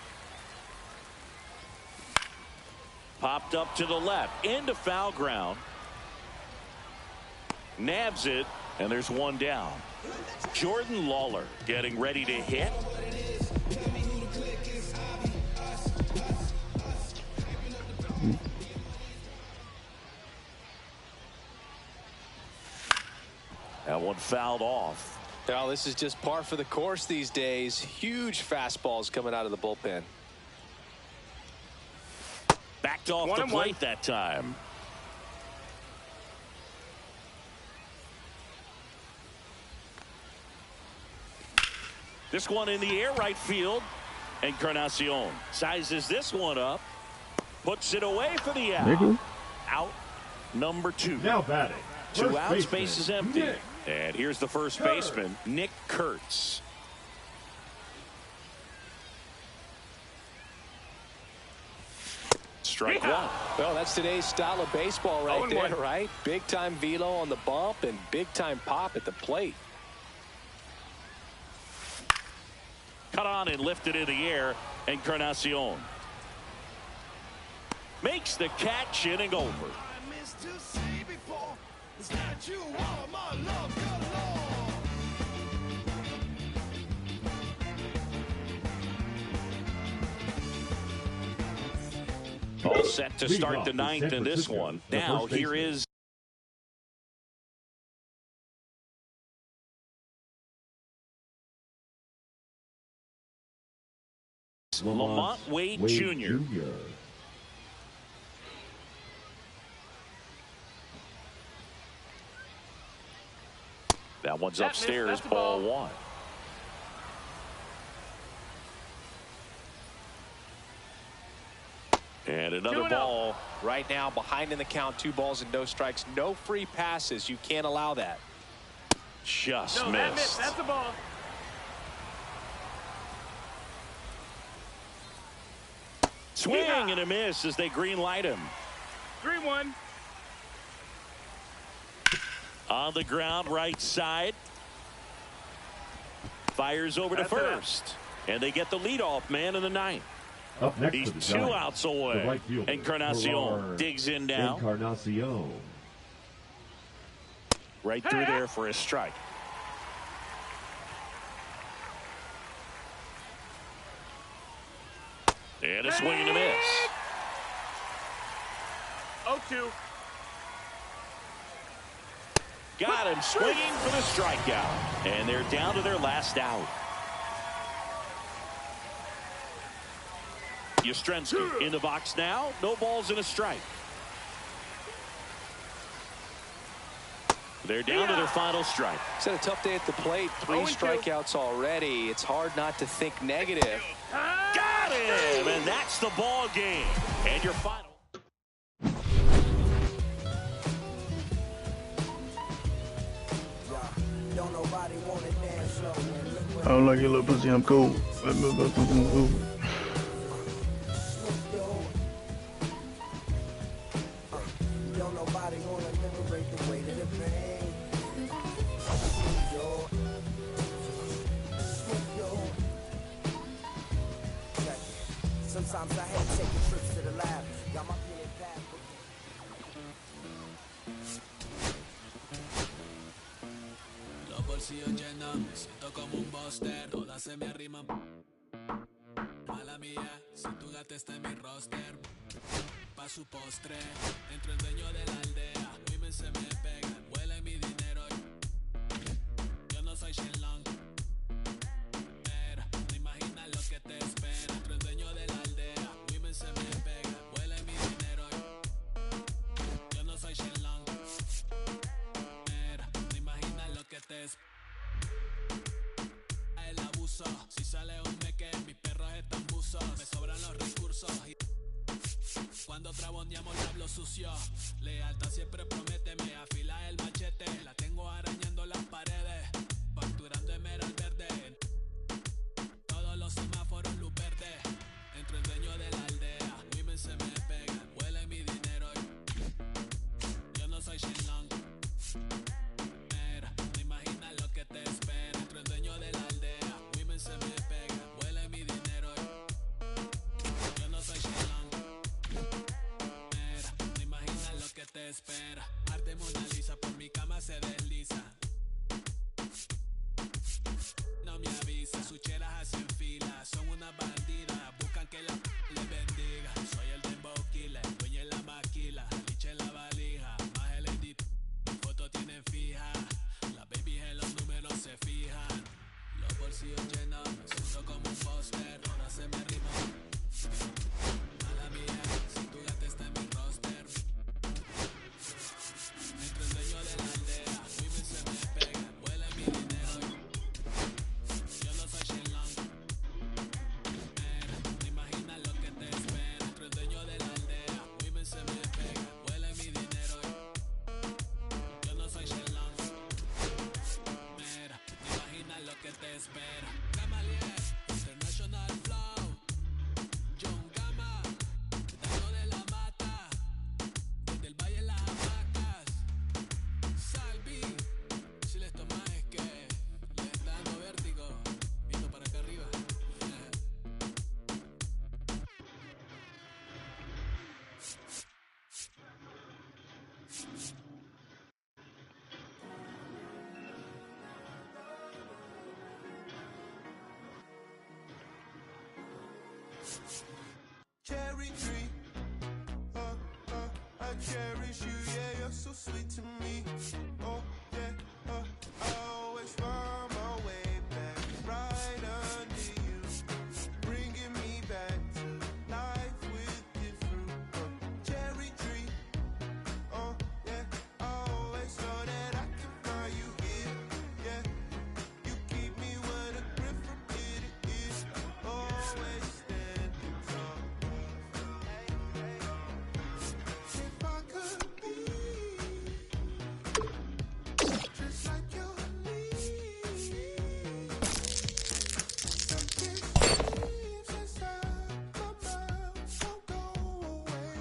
Popped up to the left, into foul ground. Nabs it, and there's one down. Jordan Lawler getting ready to hit. That one fouled off. Now, this is just par for the course these days. Huge fastballs coming out of the bullpen. Backed off the plate that time. This one in the air right field. Encarnacion sizes this one up. Puts it away for the out. Nigga. Out number 2. Now batting. Two First outs, baseman, base is empty. Nick And here's the first baseman, Nick Kurtz. Strike one. Well, that's today's style of baseball right there, right? Big-time velo on the bump and big-time pop at the plate. Cut on and lifted in the air. Encarnacion makes the catch, inning over. All set to start the 9th in this one. Now here is Lamont Wade Jr. That one's upstairs, ball 1. And another ball. Right now, behind in the count, 2 balls and no strikes. No free passes. You can't allow that. Just No, missed. That's the ball. Swing and a miss as they green light him. 3-1. On the ground, right side. Fires over to first. And they get the leadoff man in the 9th. Up next He's to the 2 Giants, outs the away. right fielder, Encarnacion digs in now. Encarnacion. Right through there for a strike. And a swing and a miss. 0-2. Got him swinging for the strikeout. And they're down to their last out. Yastrzemski in the box now. No balls and a strike. They're down to their final strike. It's had a tough day at the plate. 3 strikeouts already. It's hard not to think negative. Got him! And that's the ball game. And your final. I don't like your little pussy. I'm cool. Sometimes I hate taking trips to the lab. Got my pen and pad. Los bolsillos llenos, me siento como un buster. Todas se me arriman. Mala mía, si tu gata está en mi roster. Pa' su postre, entro el dueño de la aldea. Women se me pegan, huele mi dinero. Yo no soy Shenlong. Pero no imaginas lo que te espera. Entro el dueño de la aldea. Women se me pegan, huele mi dinero. Yo no soy Shenlong. Pero no imaginas lo que te espera. El abuso, si sale un meque, mis perros están buzos. Me sobran los recursos. Cuando traboneamos le hablo sucio. Lealtad siempre promete, me afila el machete. La tengo arañando las paredes, facturando emerald verde. Todos los semáforos luz verde. Entro el dueño de la aldea. Women se me pegan, huele mi dinero. Yo no soy Shenlong. Mira, no imaginas lo que te espera. Entro el dueño de la aldea. Women se me pegan, huele mi dinero. Yo no soy Shenlong. Mira, no imaginas lo que te espera. Arte Mona Lisa. Cherry tree, I cherish you, yeah, you're so sweet to me. Oh, yeah, I always find my way back right under you, bringing me back to life with your fruit. Cherry tree, oh, yeah, I always know that I can find you here, yeah. You keep me where the grip from it is, always standing tall. If I could be just like your leaves, some dreams inside my mouth won't go away.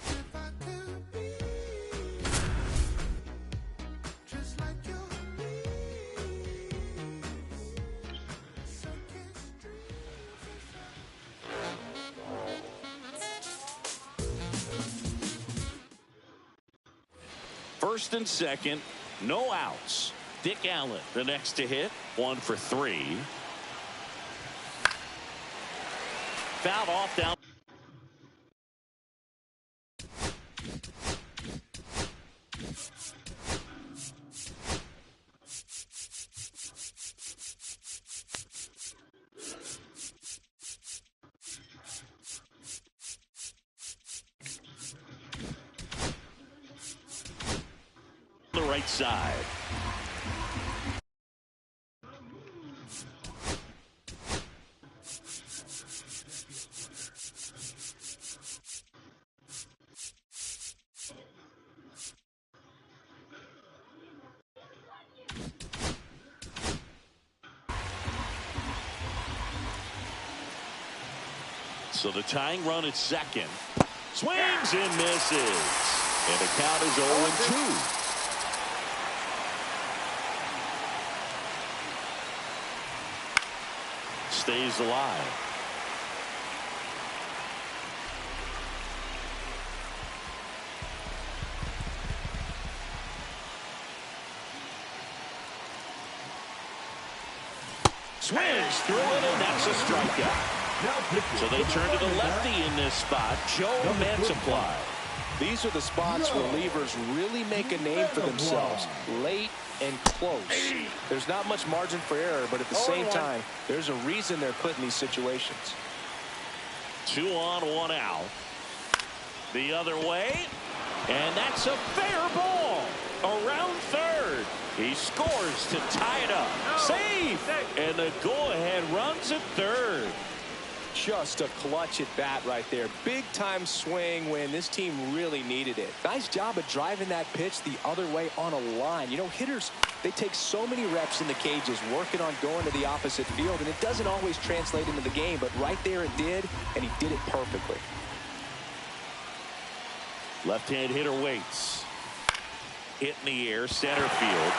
If I could be just like your leaves, sunken streams inside. First and second, no outs. Dick Allen, the next to hit, 1 for 3. Fouled off down. The right side. So the tying run at second. Swings and misses. And the count is 0-2. Stays alive. Swings through it, and that's a strikeout. So they turn to the lefty in this spot, Joe Mantiply. These are the spots relievers really make a name for themselves. Late and close. There's not much margin for error, but at the same time, there's a reason they're put in these situations. 2 on, 1 out. The other way, and that's a fair ball. Around third. He scores to tie it up. Safe! And the go-ahead runs at third. Just a clutch at bat right there. Big time swing when this team really needed it. Nice job of driving that pitch the other way on a line. You know, hitters, they take so many reps in the cages working on going to the opposite field, and it doesn't always translate into the game, but right there it did, and he did it perfectly. Left-hand hitter waits. Hit in the air, center field.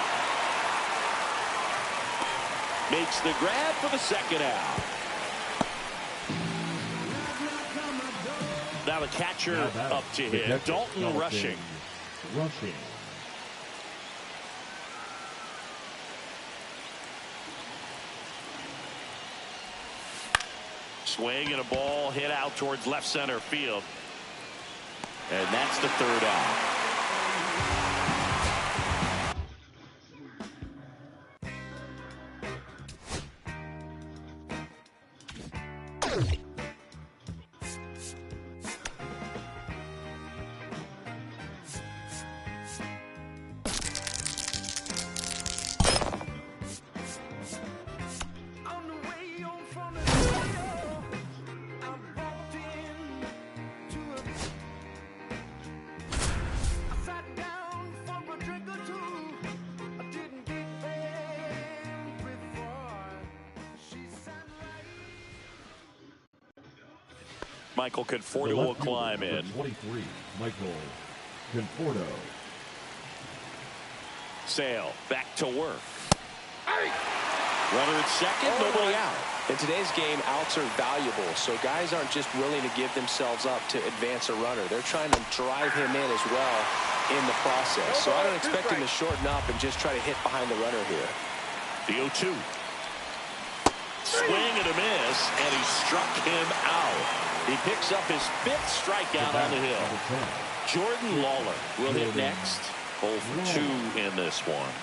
Makes the grab for the second out. Now the catcher up to hit. Dalton rushing. Swing and a ball hit out towards left center field. And that's the third out. Michael Conforto will climb in. 23, Michael Conforto. Sale back to work. Runner at second, nobody out. In today's game, outs are valuable, so guys aren't just willing to give themselves up to advance a runner. They're trying to drive him in as well in the process. So I don't expect him to shorten up and just try to hit behind the runner here. The 0-2. Swing and a miss, and he struck him out. He picks up his 5th strikeout on the hill. Jordan Lawler will hit next. 0 for 2 in this one.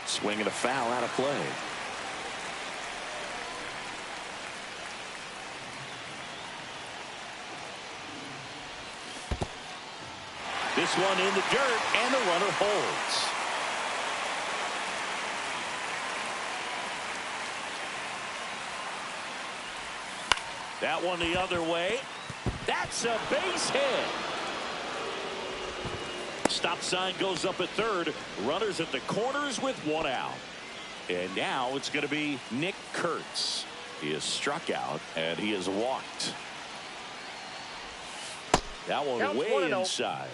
Swing and a foul out of play. This one in the dirt, and the runner holds. That one the other way. That's a base hit. Stop sign goes up at third. Runners at the corners with 1 out. And now it's going to be Nick Kurtz. He is struck out, and he is walked. That one Counts way 1-0. inside.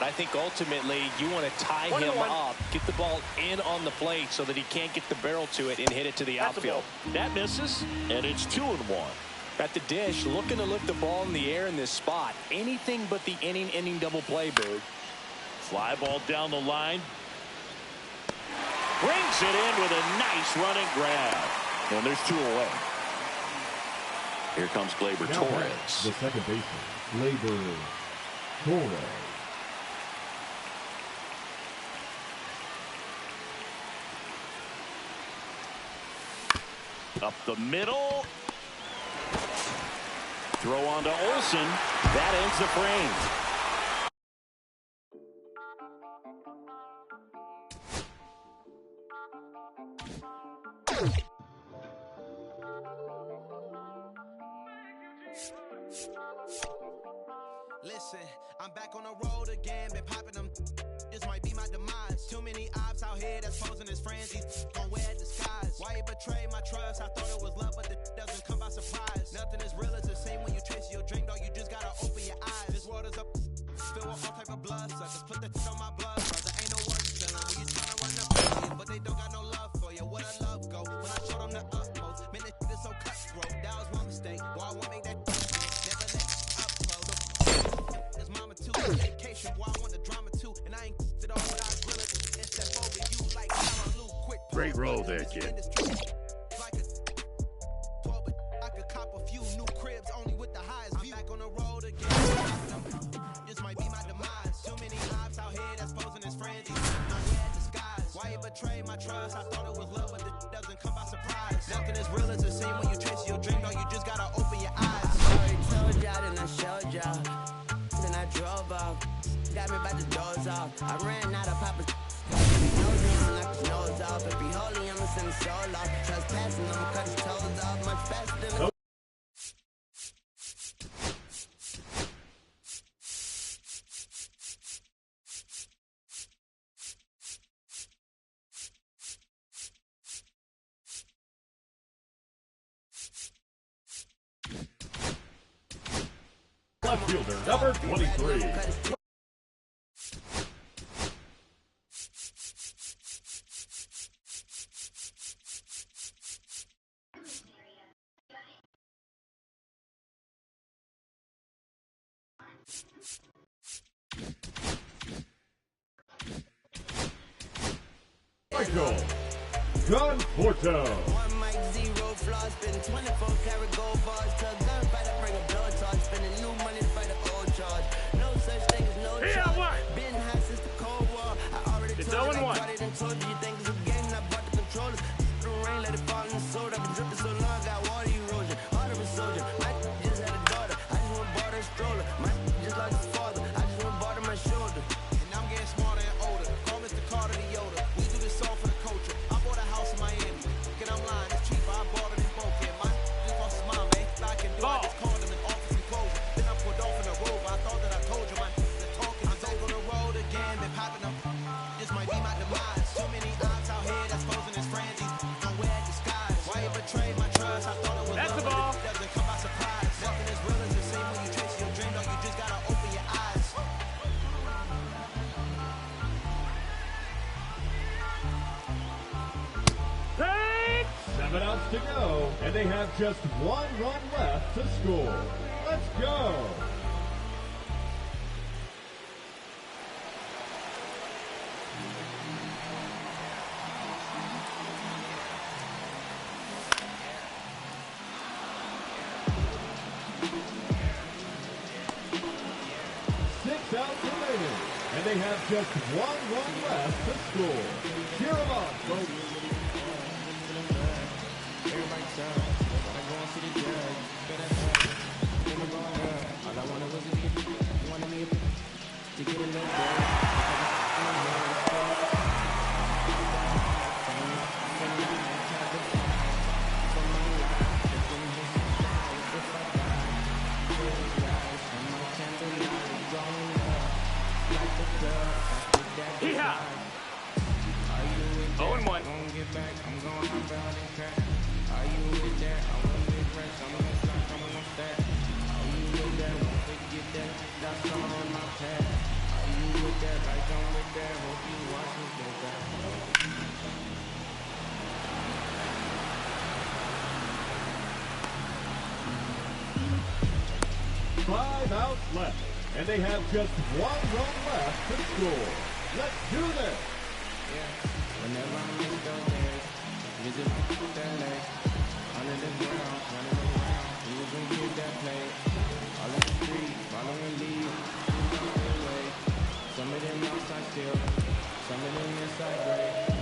I think ultimately you want to tie him up, get the ball in on the plate so that he can't get the barrel to it and hit it to the outfield. That misses, and it's 2-1. At the dish, looking to lift the ball in the air in this spot. Anything but the inning double play, Boog. Fly ball down the line. Brings it in with a nice running grab. And there's 2 away. Here comes Gleyber Torres. The second baseman, Gleyber Torres. Up the middle. Throw on to Olsen. That ends the frame. Listen, I'm back on the road again, been popping them. This might be my demise. Too many ops out here that's posing as friends. These gon' wear disguise. Why you betray my trust? I thought it was love, but it doesn't come by surprise. Nothing is real as the same when you chase your drink, dog. You just gotta open your eyes. This world is up, filled with all type of blood suckers. Put the on my blood, brother. Ain't no work done. When you tryna run up on you, but they don't got no love for you. Where the love go? When I showed them the utmost, man, this shit is so cutthroat. That was my mistake. Why I won't make that never let upload. His mama too. Dedication, why I want the drama too. And I ain't it all without grilling. And step over you like Hallelujah. Quick. Great roll there, kid. Like a 12, but I could cop a few new cribs only with the highest view. I'm back on the road again. This might be my demise. Too many ops out here that's posing as friends. Nowhere disguise. Why you betray my trust? I thought it was love, but it doesn't come by surprise. Nothing is real as the same when you chase your dream. No, you just gotta open your eyes. I already told y'all, then I showed y'all. Then I drove off. Got me by the doors off. I ran out of Papa's. Knock his nose off. If he holy, I'ma send his soul off. Trespassing, I'ma cut his toes off. Much faster than. Left fielder, number 23. Michael Conforto. One mic, 0 flaws. Spin 24 karat gold bars. To a gunfight, I bring a blowtorch. Spending new money to fight an old charge. No such thing as no charge. Been hot since the Cold War. I already told you, I got it and told you. You think it's a game, I bought the controllers. The rain, let it fall in the soda. I've been dripping so long, got water erosion. Heart of a soldier. My just had a daughter. I just want to bought her a stroller. My just like his father. I just want to bought her my shoulder. And I'm getting smarter and older. Call Mr. Carter the Yoda. We do this all for the culture. I bought a house in Miami. And I'm lying, it's cheaper. I bought it in Boca. My just costs a smile, man. I can do it. I just called them in office and closure. Then I put off in a robe. I thought that I told you my the talking. I'm back on the road again. Been popping up. This might be my demise. Too many they have just 1 run left to score. Let's go. And they have just 1 run left to score. Cheer them on, folks. Yeehaw! 0-1. Five outs left, and they have just 1 run left to score. Let's do this. Whenever I'm in the days, visit that leg, under the ground, running around, we was gonna get that play. All in the street, following lead, way. Some of them outside still, some of them inside gray.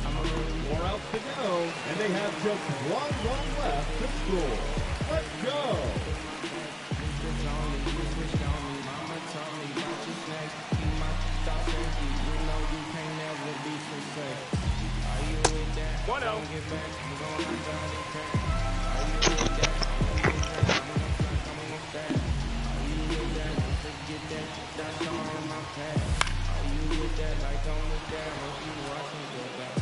I'm a little 4 outs to go, and they have just 1 run left to score. Let's go. Mama told me about your snakes, keep my thoughts safety. You know you can't never be so safe. Are you with that? 1-0. Get back, I'm going to die in crack. Are you with that? I'm gonna fly, I'm gonna fat. Are you with that? Don't forget that, that's all in my past. Are you with that? Like I'm with that, hope you watching good back.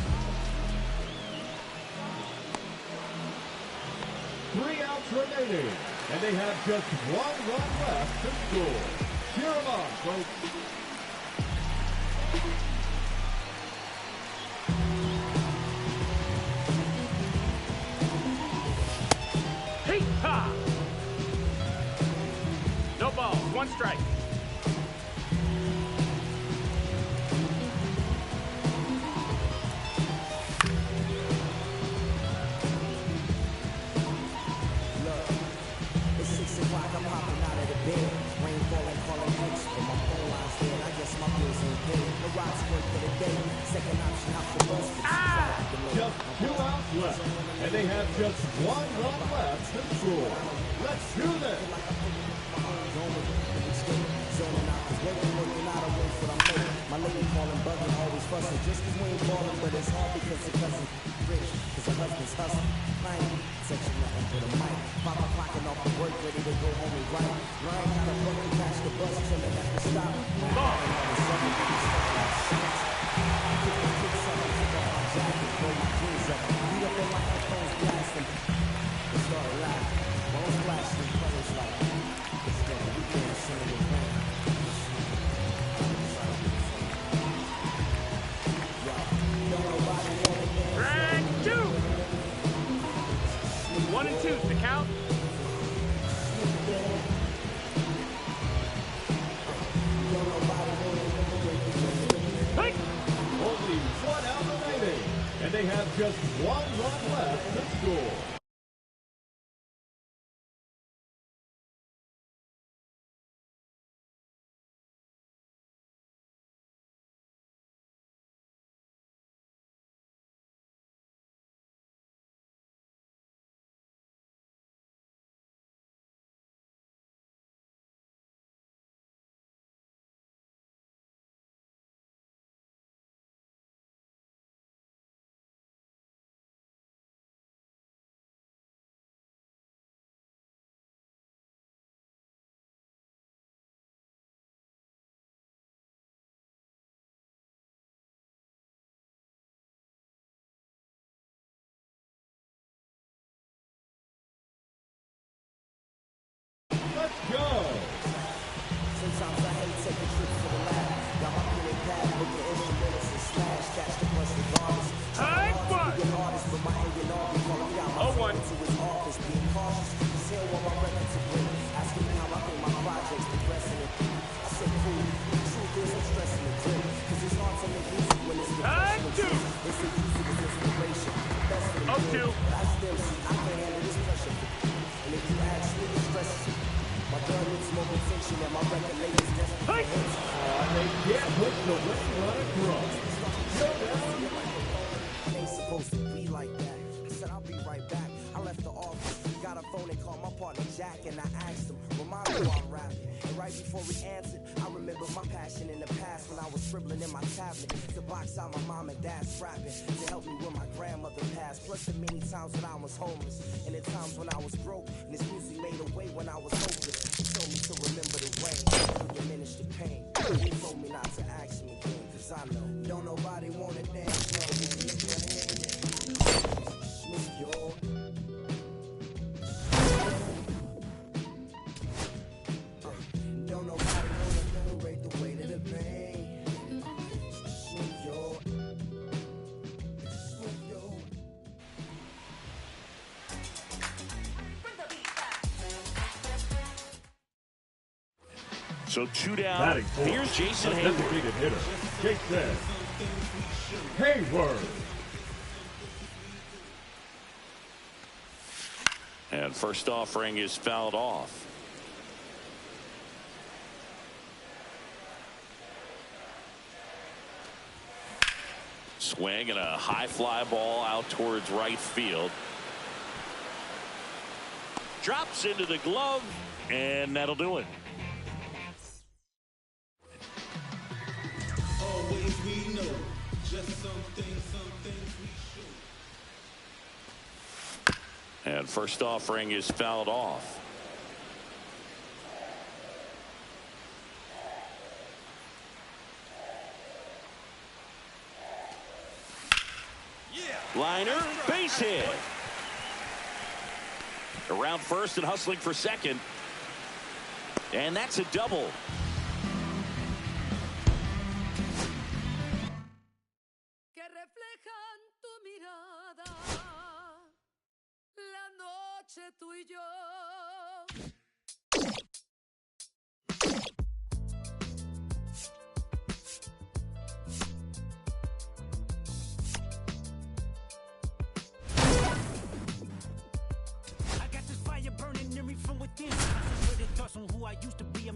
3 outs remaining, and they have just 1 run left to score. Cheer them on, folks. Hey-ha! No balls, 1 strike. It's 6 o'clock, I'm hopping out of the bed. Rain falling, calling X, but my phone line's dead. I guess my bills ain't paid. The rocks work for the day. Second option, hop the bus. Just 2 outs left, and they have just 1 run left to score. Let's do this. Zoning out, cause working out, I wait for the make. My lady calling, bugging, always fussing. Just cause we ain't balling, but it's hard because her cousin rich, cause her husband's hustling. I ain't touching nothing but a mic. 5 o'clock and off the work, ready to go home and write. Ryan got a fucking catch the bus, chillin' at the stop. Drag 2. 1 and 2's the count. Hey! Only 1 out remaining, and they have just 1 run left to score. 2. Hey! They can't put the wing run across. Ain't supposed to be like that. I said I'll be right back. I left the office, got a phone and called my partner Jack, and I asked him, remind me why I'm rapping. And right before he answered, I remember my passion in the past when I was scribbling in my tablet to box out my mom and dad's rapping to help me when my grandmother passed. Plus the many times when I was homeless and the times when I was broke. And this music made a way when I was hopeless. He told me to remember the way to diminish the pain. He told me not to ask him again, cause I know don't nobody wanna dance slow. Don't nobody wanna tolerate the weight of the pain. So 2 down. Batting fourth, Here's Jason the Hayward. designated hitter, Jason Hayward. And first offering is fouled off. Swing and a high fly ball out towards right field. Drops into the glove, and that'll do it. Always we know, just something we should. And first offering is fouled off. Liner, base hit. Around first and hustling for second. And that's a double.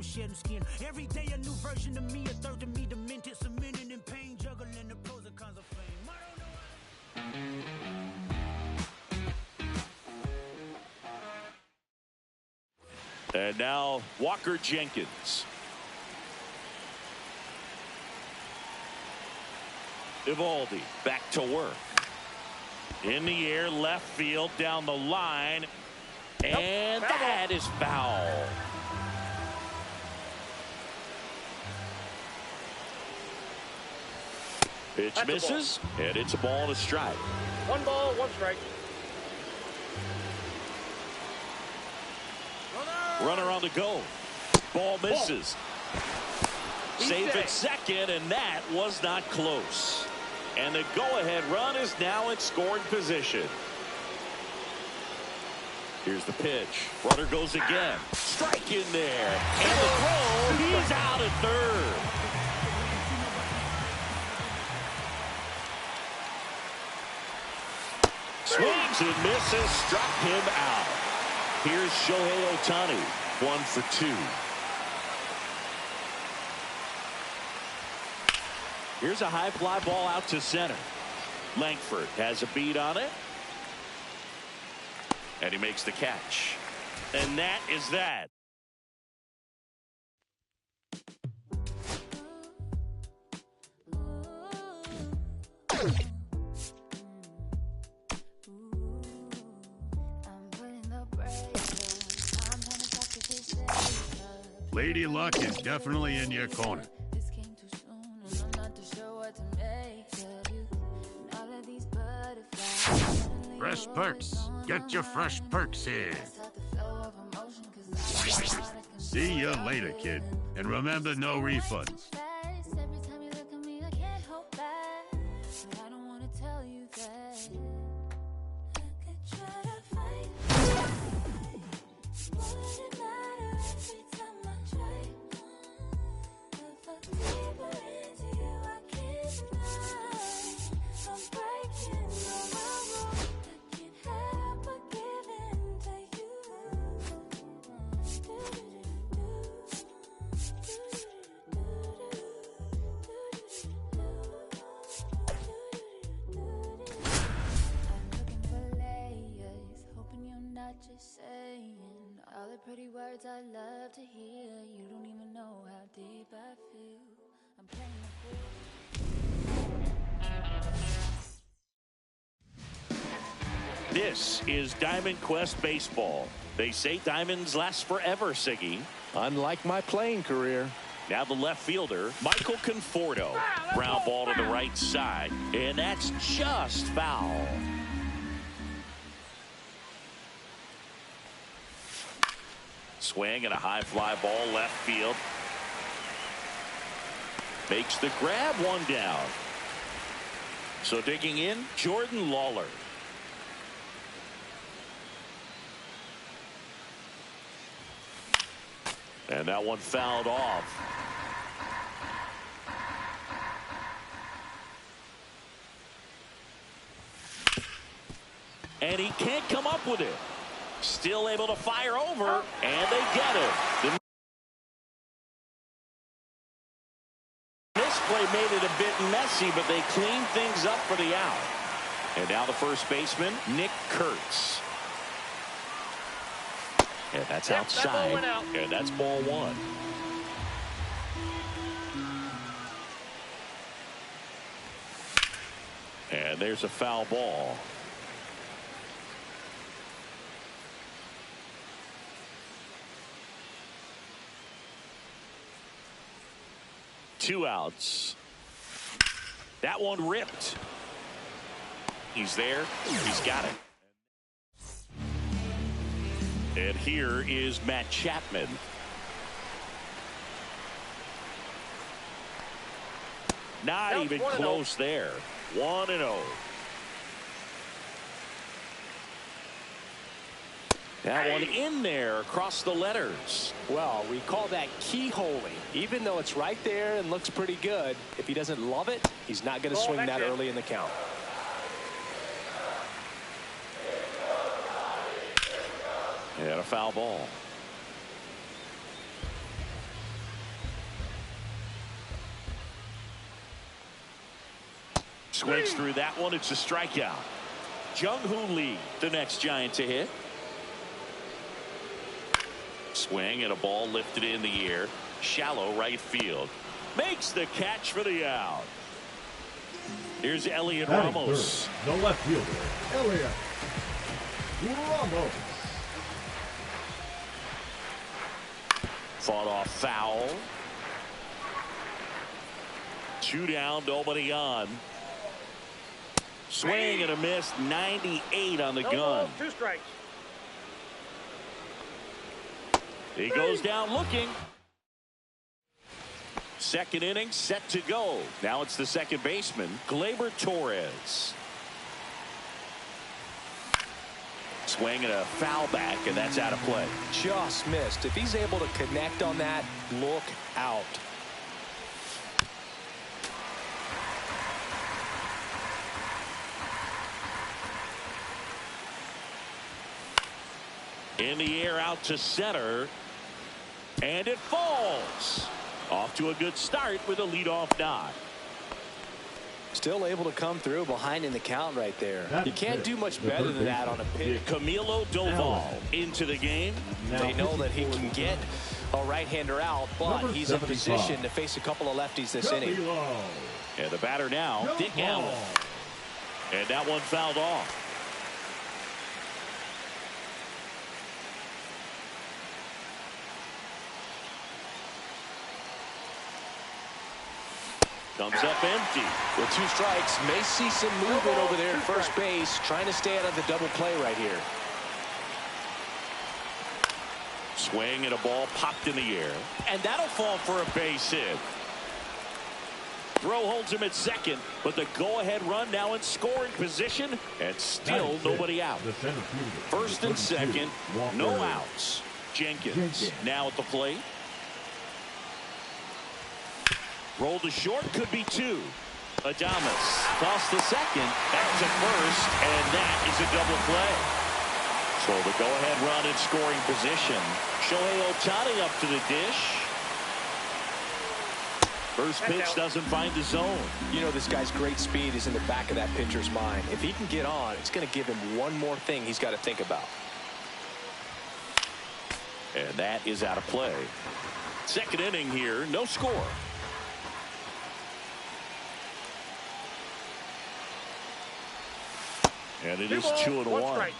Shedding skin every day, a new version of me, a third of me, demented, cemented in pain, juggling the pros and cons of fame. I don't know. And now Walker Jenkins. Evaldi back to work. In the air, left field, down the line, and that is foul. Pitch misses, and it's a ball and a strike. 1 ball, 1 strike. Runner on the go. Ball misses. Safe at second, and that was not close. And the go-ahead run is now in scoring position. Here's the pitch. Runner goes again. Strike in there. And the throw, he's out at third. Swings and misses, struck him out. Here's Shohei Ohtani, 1 for 2. Here's a high fly ball out to center. Langford has a beat on it. And he makes the catch. And that is that. Lady Luck is definitely in your corner. Fresh perks. Get your fresh perks here. See you later, kid. And remember, no refunds. pretty words I love to hear. You don't even know how deep I feel. I'm playing the field. This is Diamond Quest Baseball. They say diamonds last forever, Siggy. Unlike my playing career. Now the left fielder, Michael Conforto. Ground ball to the right side, and that's just foul. Swing and a high fly ball left field. Makes the grab, one down. So digging in, Jordan Lawler. And that one fouled off. And he can't come up with it. Still able to fire over, and they get it. The misplay made it a bit messy, but they cleaned things up for the out. And now the first baseman, Nick Kurtz. And that's outside, and that's ball one. And there's a foul ball. Two outs. That one ripped. He's there. He's got it. And here is Matt Chapman. Not even close there. 1-0. That one in there across the letters. Well, we call that keyholing. Even though it's right there and looks pretty good, if he doesn't love it, he's not going to swing that early in the count. And a foul ball. Swings through that one. It's a strikeout. Jung-Hoo Lee, the next Giant to hit. Swing and a ball lifted in the air. Shallow right field. Makes the catch for the out. Here's Elliot Ramos. Third, the left fielder, Elliot Ramos. Fought off foul. 2 down, nobody on. Swing and a miss. 98 on the gun. 2 strikes. He goes down looking. Second inning set to go. Now it's the second baseman, Gleyber Torres. Swing and a foul back, and that's out of play. Just missed. If he's able to connect on that, look out. In the air out to center. And it falls. Off to a good start with a leadoff knock. Still able to come through behind in the count right there. You can't do much better than that on a pitch. Camilo Doval into the game. They know that he can get a right-hander out, but he's in position to face a couple of lefties this inning. And the batter now, Dick Allen. And that one fouled off. Comes up empty. With 2 strikes, may see some movement over there at first base, trying to stay out of the double play right here. Swing and a ball popped in the air. And that'll fall for a base hit. Throw holds him at second, but the go-ahead run now in scoring position, and still nobody out. First and second, no outs. Jenkins now at the plate. Roll to short, could be 2. Adames toss to second, back to first, and that is a double play. So the go-ahead run in scoring position. Shohei Ohtani up to the dish. First pitch doesn't find the zone. You know, this guy's great speed is in the back of that pitcher's mind. If he can get on, it's going to give him one more thing he's got to think about. And that is out of play. Second inning here, no score. And it is 2-1.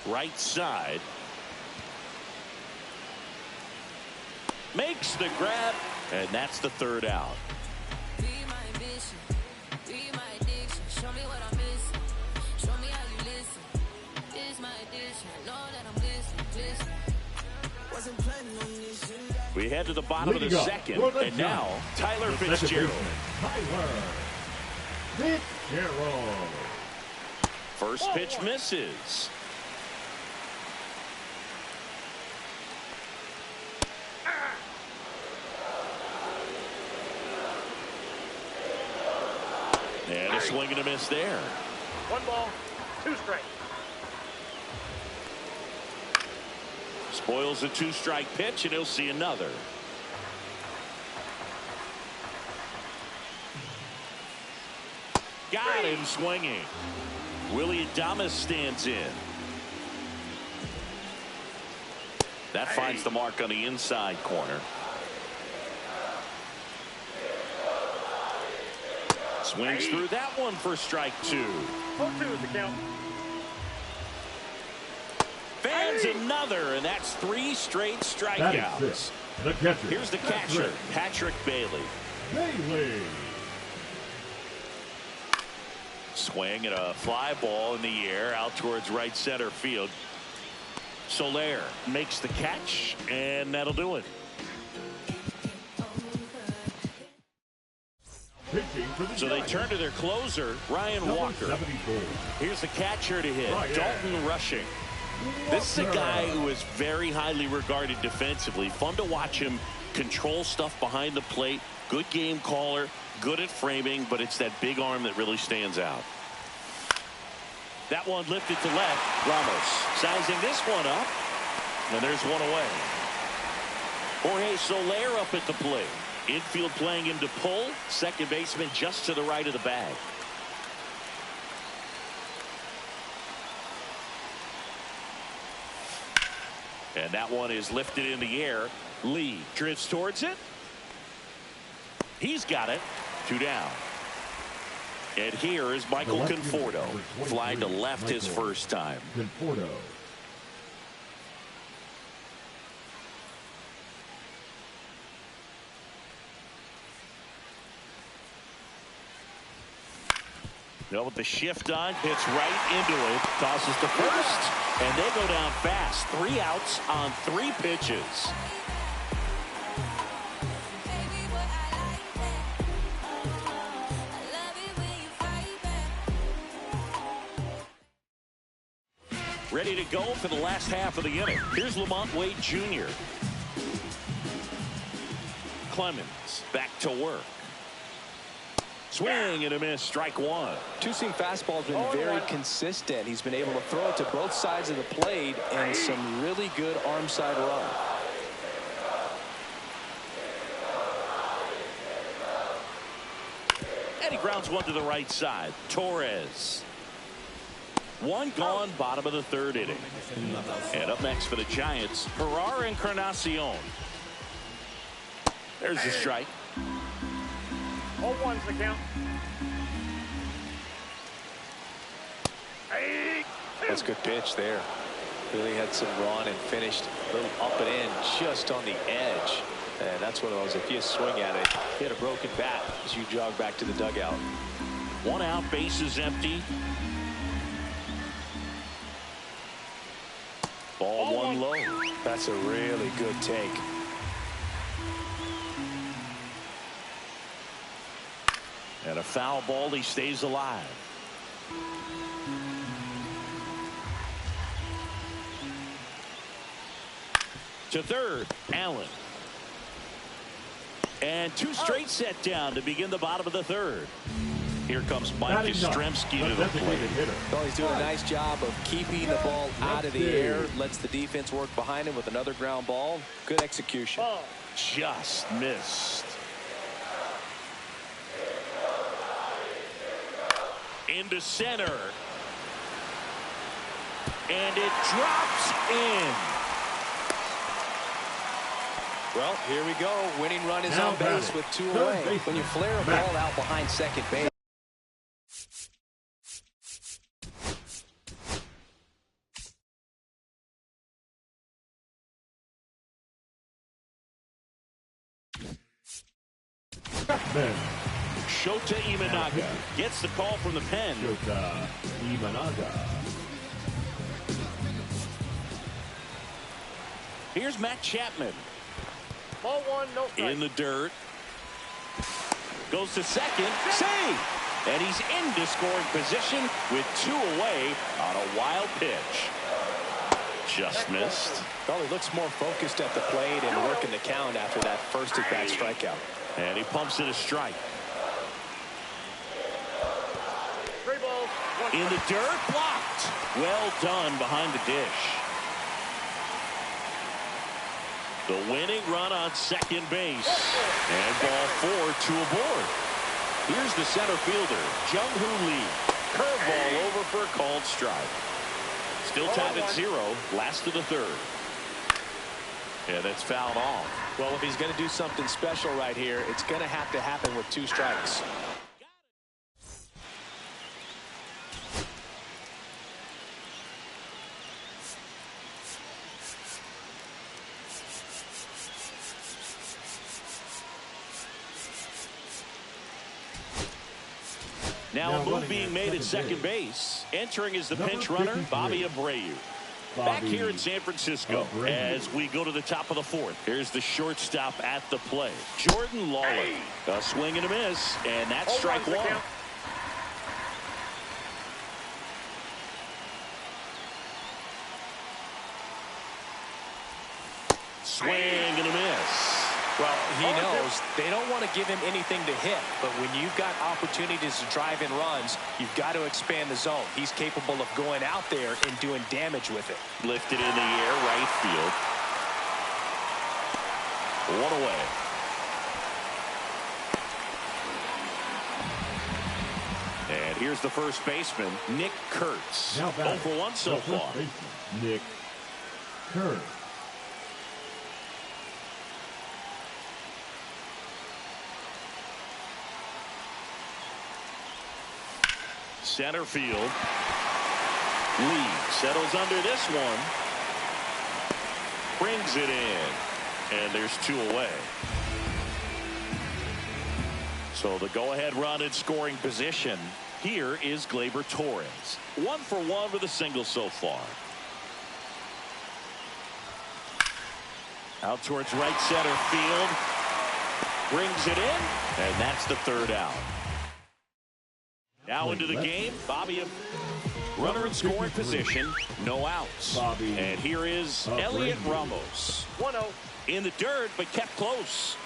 Right side. Makes the grab, and that's the third out. Be my ambition, be my addiction. Show me what I'm missing. Show me how you listen. This my addiction. Know that I'm listening. Wasn't planning on this shit. We head to the bottom of the second, and now Tyler Fitzgerald. Tyler Fitzgerald. First pitch misses. And a swing and a miss there. 1 ball, 2 strikes. Spoils a 2-strike pitch, and he'll see another. Got him swinging. Willie Adames stands in. That finds the mark on the inside corner. Swings through that one for strike 2. 0-2 is the count. Fans another, and that's 3 straight strikeouts. The catcher. Here's the catcher, Patrick Bailey. Swing and a fly ball in the air out towards right center field. Soler makes the catch, and that'll do it. So they turn to their closer, Ryan Walker. Here's the catcher to hit, Dalton Rushing. This is a guy who is very highly regarded defensively. Fun to watch him control stuff behind the plate. Good game caller, good at framing, but it's that big arm that really stands out. That one lifted to left. Ramos sizing this one up, and there's one away. Jorge Soler up at the plate. Infield playing him to pull. Second baseman just to the right of the bag. And that one is lifted in the air. Lee drifts towards it. He's got it. 2 down. And here is Michael Conforto. Flying to left his first time. Conforto. Now with the shift on, hits right into it, tosses to first, and they go down fast. 3 outs on 3 pitches. Ready to go for the last half of the inning. Here's Lamont Wade Jr. Clemens back to work. Swing and a miss, strike 1. Two-seam fastball has been very consistent. He's been able to throw it to both sides of the plate and some really good arm side run. And he grounds one to the right side. Torres. 1 gone, bottom of the 3rd inning. And up next for the Giants, Herrera Encarnacion. There's the strike. 0-1's the count. That's a good pitch there. Really had some run and finished a little up and in just on the edge. And that's one of those, if you swing at it, hit a broken bat as you jog back to the dugout. 1 out, bases empty. Ball 1 low. That's a really good take. And a foul ball, he stays alive. To third, Allen. And 2 straight set down to begin the bottom of the 3rd. Here comes Mike Yastrzemski to the plate. Well, he's doing a nice job of keeping the ball out of the air. Lets the defense work behind him with another ground ball. Good execution. Just missed. into center. And it drops in. Well, here we go. Winning run is on base with 2 away. When you flare a ball out behind second base. Shota Imanaga gets the call from the pen. Shota Imanaga. Here's Matt Chapman. Ball 1, no strike. In the dirt. Goes to second. Save! And he's into scoring position with 2 away on a wild pitch. Just missed. Well, he looks more focused at the plate and working the count after that first at-bat strikeout. And he pumps it a strike. 3 balls, 1 In the dirt, blocked. Well done behind the dish. The winning run on second base. And ball 4 to a board. Here's the center fielder, Jung-Hoo Lee. Curveball over for a called strike. Still tied at 0, last of the third. And it's fouled off. Well, if he's going to do something special right here, it's going to have to happen with 2 strikes. Now a move being made at second base. Entering is the pinch runner, Bobby Abreu. Back here in San Francisco as we go to the top of the 4th. Here's the shortstop at the plate, Jordan Lawler. A swing and a miss, and that's strike 1. Swing and a miss. Well, he knows they don't want to give him anything to hit, but when you've got opportunities to drive in runs, you've got to expand the zone. He's capable of going out there and doing damage with it. Lifted in the air, right field. 1 away. And here's the first baseman, Nick Kurtz. 0 for 1 so far. Nick Kurtz. Center field. Lee settles under this one. Brings it in. And there's 2 away. So the go-ahead run in scoring position. Here is Gleyber Torres. 1 for 1 with a single so far. Out towards right center field. Brings it in. And that's the 3rd out. Now into the game, Bobby, runner in scoring position, no outs. And here is Elliot Ramos. 1-0. In the dirt, but kept close.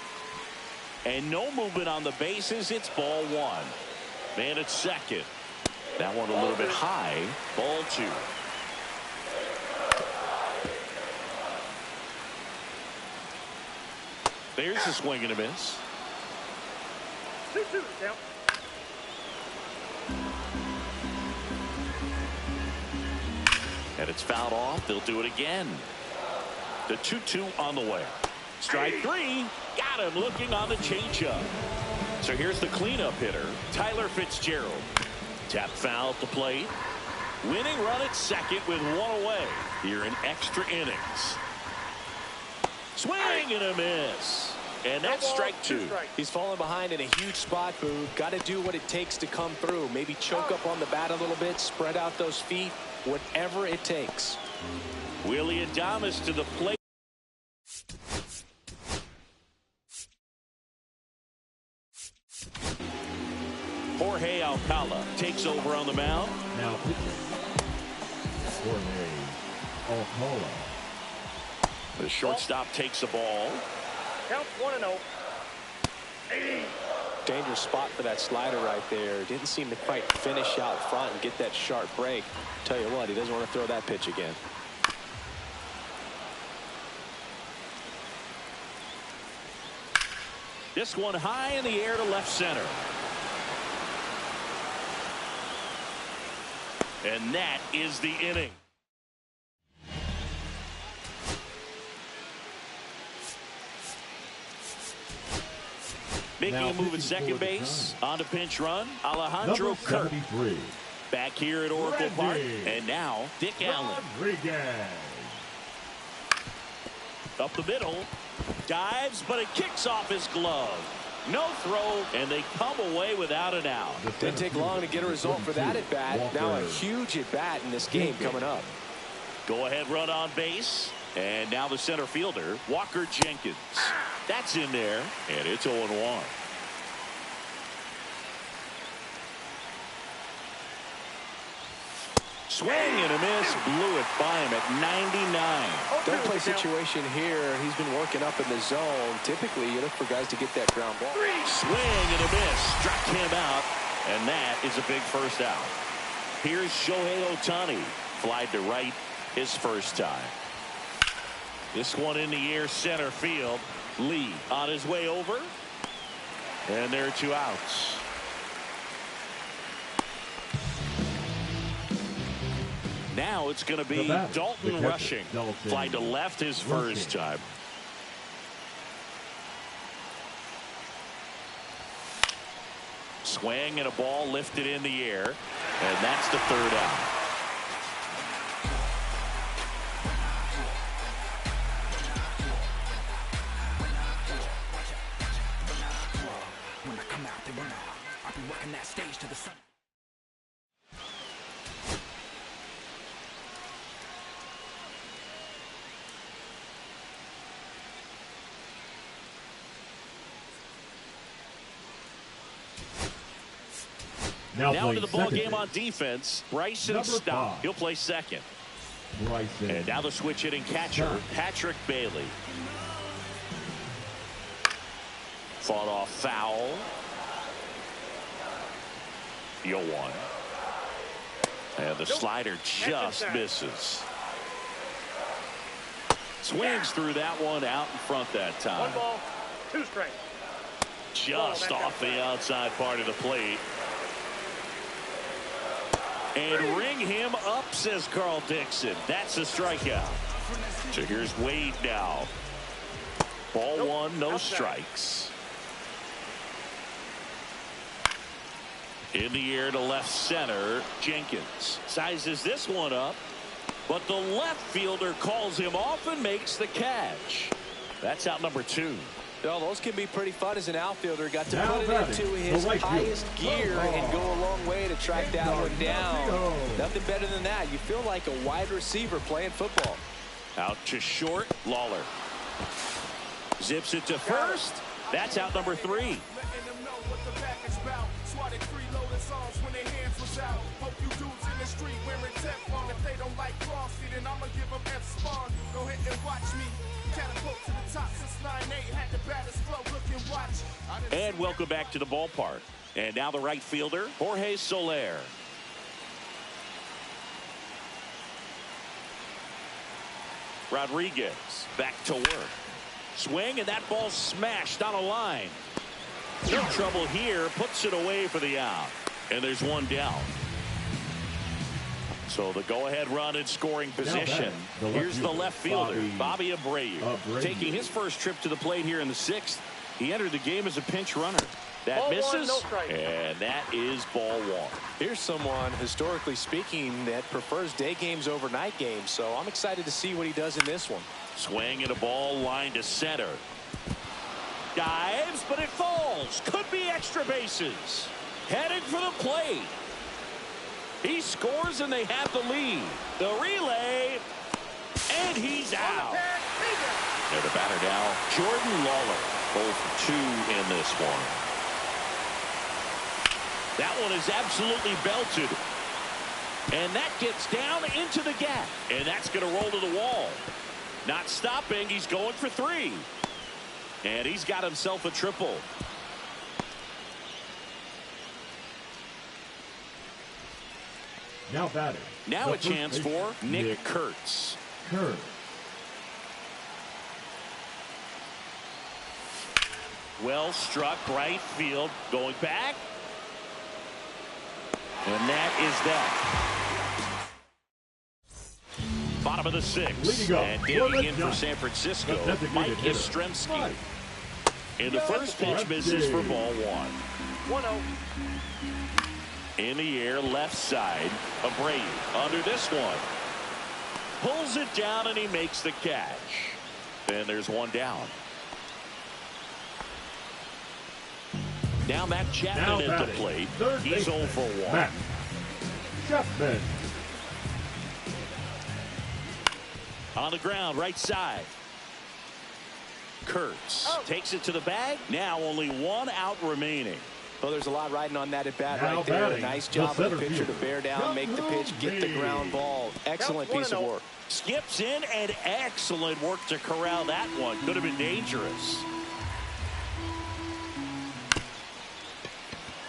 And no movement on the bases. It's ball 1. Man at second. That one a little bit high. Ball 2. There's a swing and a miss. 2-2 the count. And it's fouled off. They'll do it again. The 2-2 on the way. Strike 3. Got him looking on the changeup. So here's the cleanup hitter, Tyler Fitzgerald. Tap foul at the plate. Winning run at second with 1 away here in extra innings. Swing and a miss. And that's strike 2. He's falling behind in a huge spot, Boo. Got to do what it takes to come through. Maybe choke up on the bat a little bit, spread out those feet, whatever it takes. Willie Adames to the plate. Jorge Alcala takes over on the mound. Now pitching. Jorge Alcala. The shortstop takes the ball. Count 1-0. Dangerous spot for that slider right there. Didn't seem to quite finish out front and get that sharp break. Tell you what, he doesn't want to throw that pitch again. This one high in the air to left center. And that is the inning. Making a move at second base on the pinch run, Alejandro Kirk. Back here at Oracle Park, and now Dick Allen. Up the middle, dives, but it kicks off his glove. No throw, and they come away without an out. Didn't take long to get a result for that at bat. Now a huge at bat in this game coming up. Go ahead run on base, and now the center fielder, Walker Jenkins. That's in there, and it's 0-1. Swing and a miss, blew it by him at 99. Double play situation here. He's been working up in the zone. Typically, you look for guys to get that ground ball. Swing and a miss, struck him out, and that is a big first out. Here's Shohei Ohtani, flied to right his first time. This one in the air, center field. Lee on his way over, and there are 2 outs. Now it's going to be Dalton rushing. Fly to left his first time. Swing and a ball lifted in the air, and that's the 3rd out. When I come out, they run out. I'll be working that stage to the sun. Now to the ball game on defense, Bryson Stott. He'll play second. And now the switch hitting catcher, Patrick Bailey. Fought off foul. 0-1. And the slider just misses. Swings through that one out in front that time. 1 ball, 2 strikes. Just off the outside part of the plate. And ring him up, says Carl Dixon. That's a strikeout. So here's Wade now. Ball 1, no strikes. In the air to left center, Jenkins sizes this one up, but the left fielder calls him off and makes the catch. That's out number 2. Well, those can be pretty fun as an outfielder. Got to put it into his highest gear and go a long way to track that one down. Nothing better than that. You feel like a wide receiver playing football. Out to short, Lawler. Zips it to first. That's out number 3. And welcome back to the ballpark. And now the right fielder, Jorge Soler. Rodriguez back to work. Swing, and that ball smashed on a line. No trouble here, puts it away for the out. And there's 1 down. So the go-ahead run in scoring position. Here's the left fielder, Bobby Abreu. Taking his first trip to the plate here in the 6th. He entered the game as a pinch runner. That Ball misses, 1, no strike. and that is ball 1. Here's someone, historically speaking, that prefers day games over night games. So I'm excited to see what he does in this one. Swing and a ball line to center. Dives, but it falls. Could be extra bases. Headed for the plate. He scores, and they have the lead. The relay, and he's out. And the batter now, Jordan Lawler. 0 for 2 in this one. That one is absolutely belted. And that gets down into the gap. And that's going to roll to the wall. Not stopping. He's going for 3. And he's got himself a triple. Now batting. Now a chance for Nick Kurtz. Well struck, right field, going back. And that is that. Top of the 6th. Leading up And for digging the in for Giants, San Francisco, the designated Mike hitter, Yastrzemski. And the Yes, first pitch misses for ball 1. 1-0. In the air, left side. Abreu under this one. Pulls it down and he makes the catch. And there's one down. Now Matt Chapman at the plate. He's 0 for 1. Matt Chapman. On the ground, right side. Kurtz takes it to the bag. Now only 1 out remaining. Well, there's a lot riding on that at bat Now right there. batting, Nice the job of the center pitcher to fielder, bear down, make the pitch, get the ground ball. Excellent piece of work. Skips in and excellent work to corral that one. Could have been dangerous.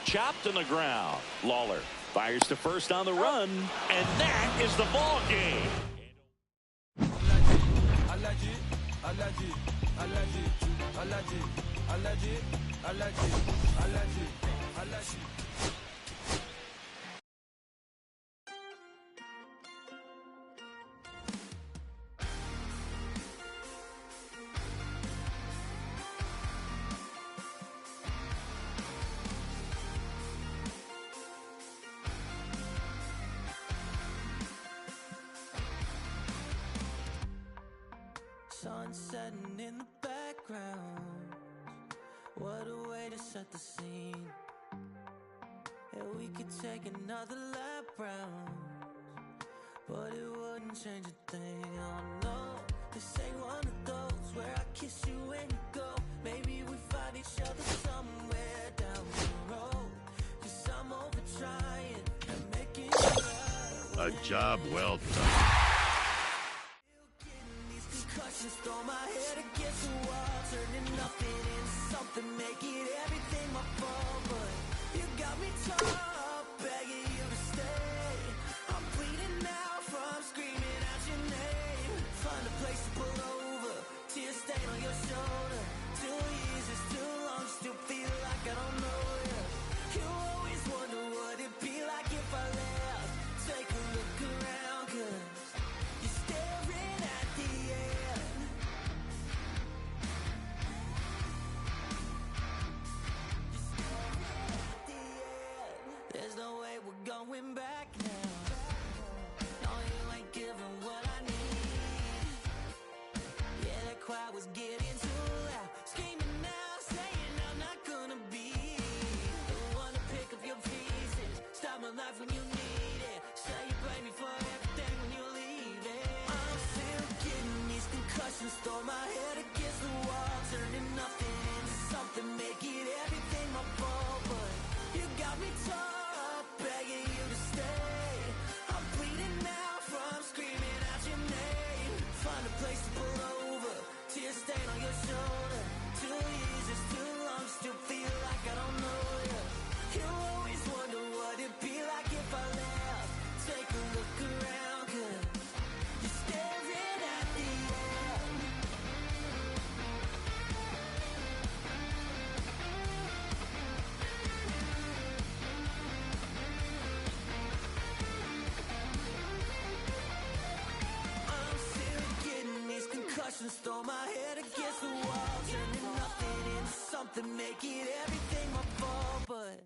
Chopped on the ground. Lawler fires to first on the run, and that is the ball game. Sun setting in the background. What a way to set the scene. Yeah, we could take another lap round, but it wouldn't change a thing. Oh no, this ain't one of those where I kiss you when you go. Maybe we find each other somewhere down the road. 'Cause I'm over trying and making it right. A job well done. Concussions throw my head against the wall, turning nothing into something, make it everything my fault. But you got me top, begging you to stay. I'm bleeding now from screaming out your name. Find a place to pull over, tears stain on your shoulder. 2 years is too long, still feel like I don't know you. You always wonder what it'd be like if I left. Take a look around, 'cause you're staring at the end. There's no way we're going back now. No, you ain't giving what I need. Yeah, that crowd was getting too loud, screaming out, saying I'm not gonna be the one to pick up your pieces, stop my life when you need it, say you blame me for everything when you're leaving. I'm still getting these concussions, throw my head against the wall, turning nothing into something, make it everything my fault. But you got me top, begging you to stay. I'm bleeding now from screaming out your name. Find a place to pull over, tears stain on your shoulder. 2 years is too long, still feel like I don't know you. You always wonder what it'd be like if I left. Take a look around, 'cause you're staring at the end. I'm still getting these concussions, throw my head against the wall, turning nothing into something, make it everything my fault. But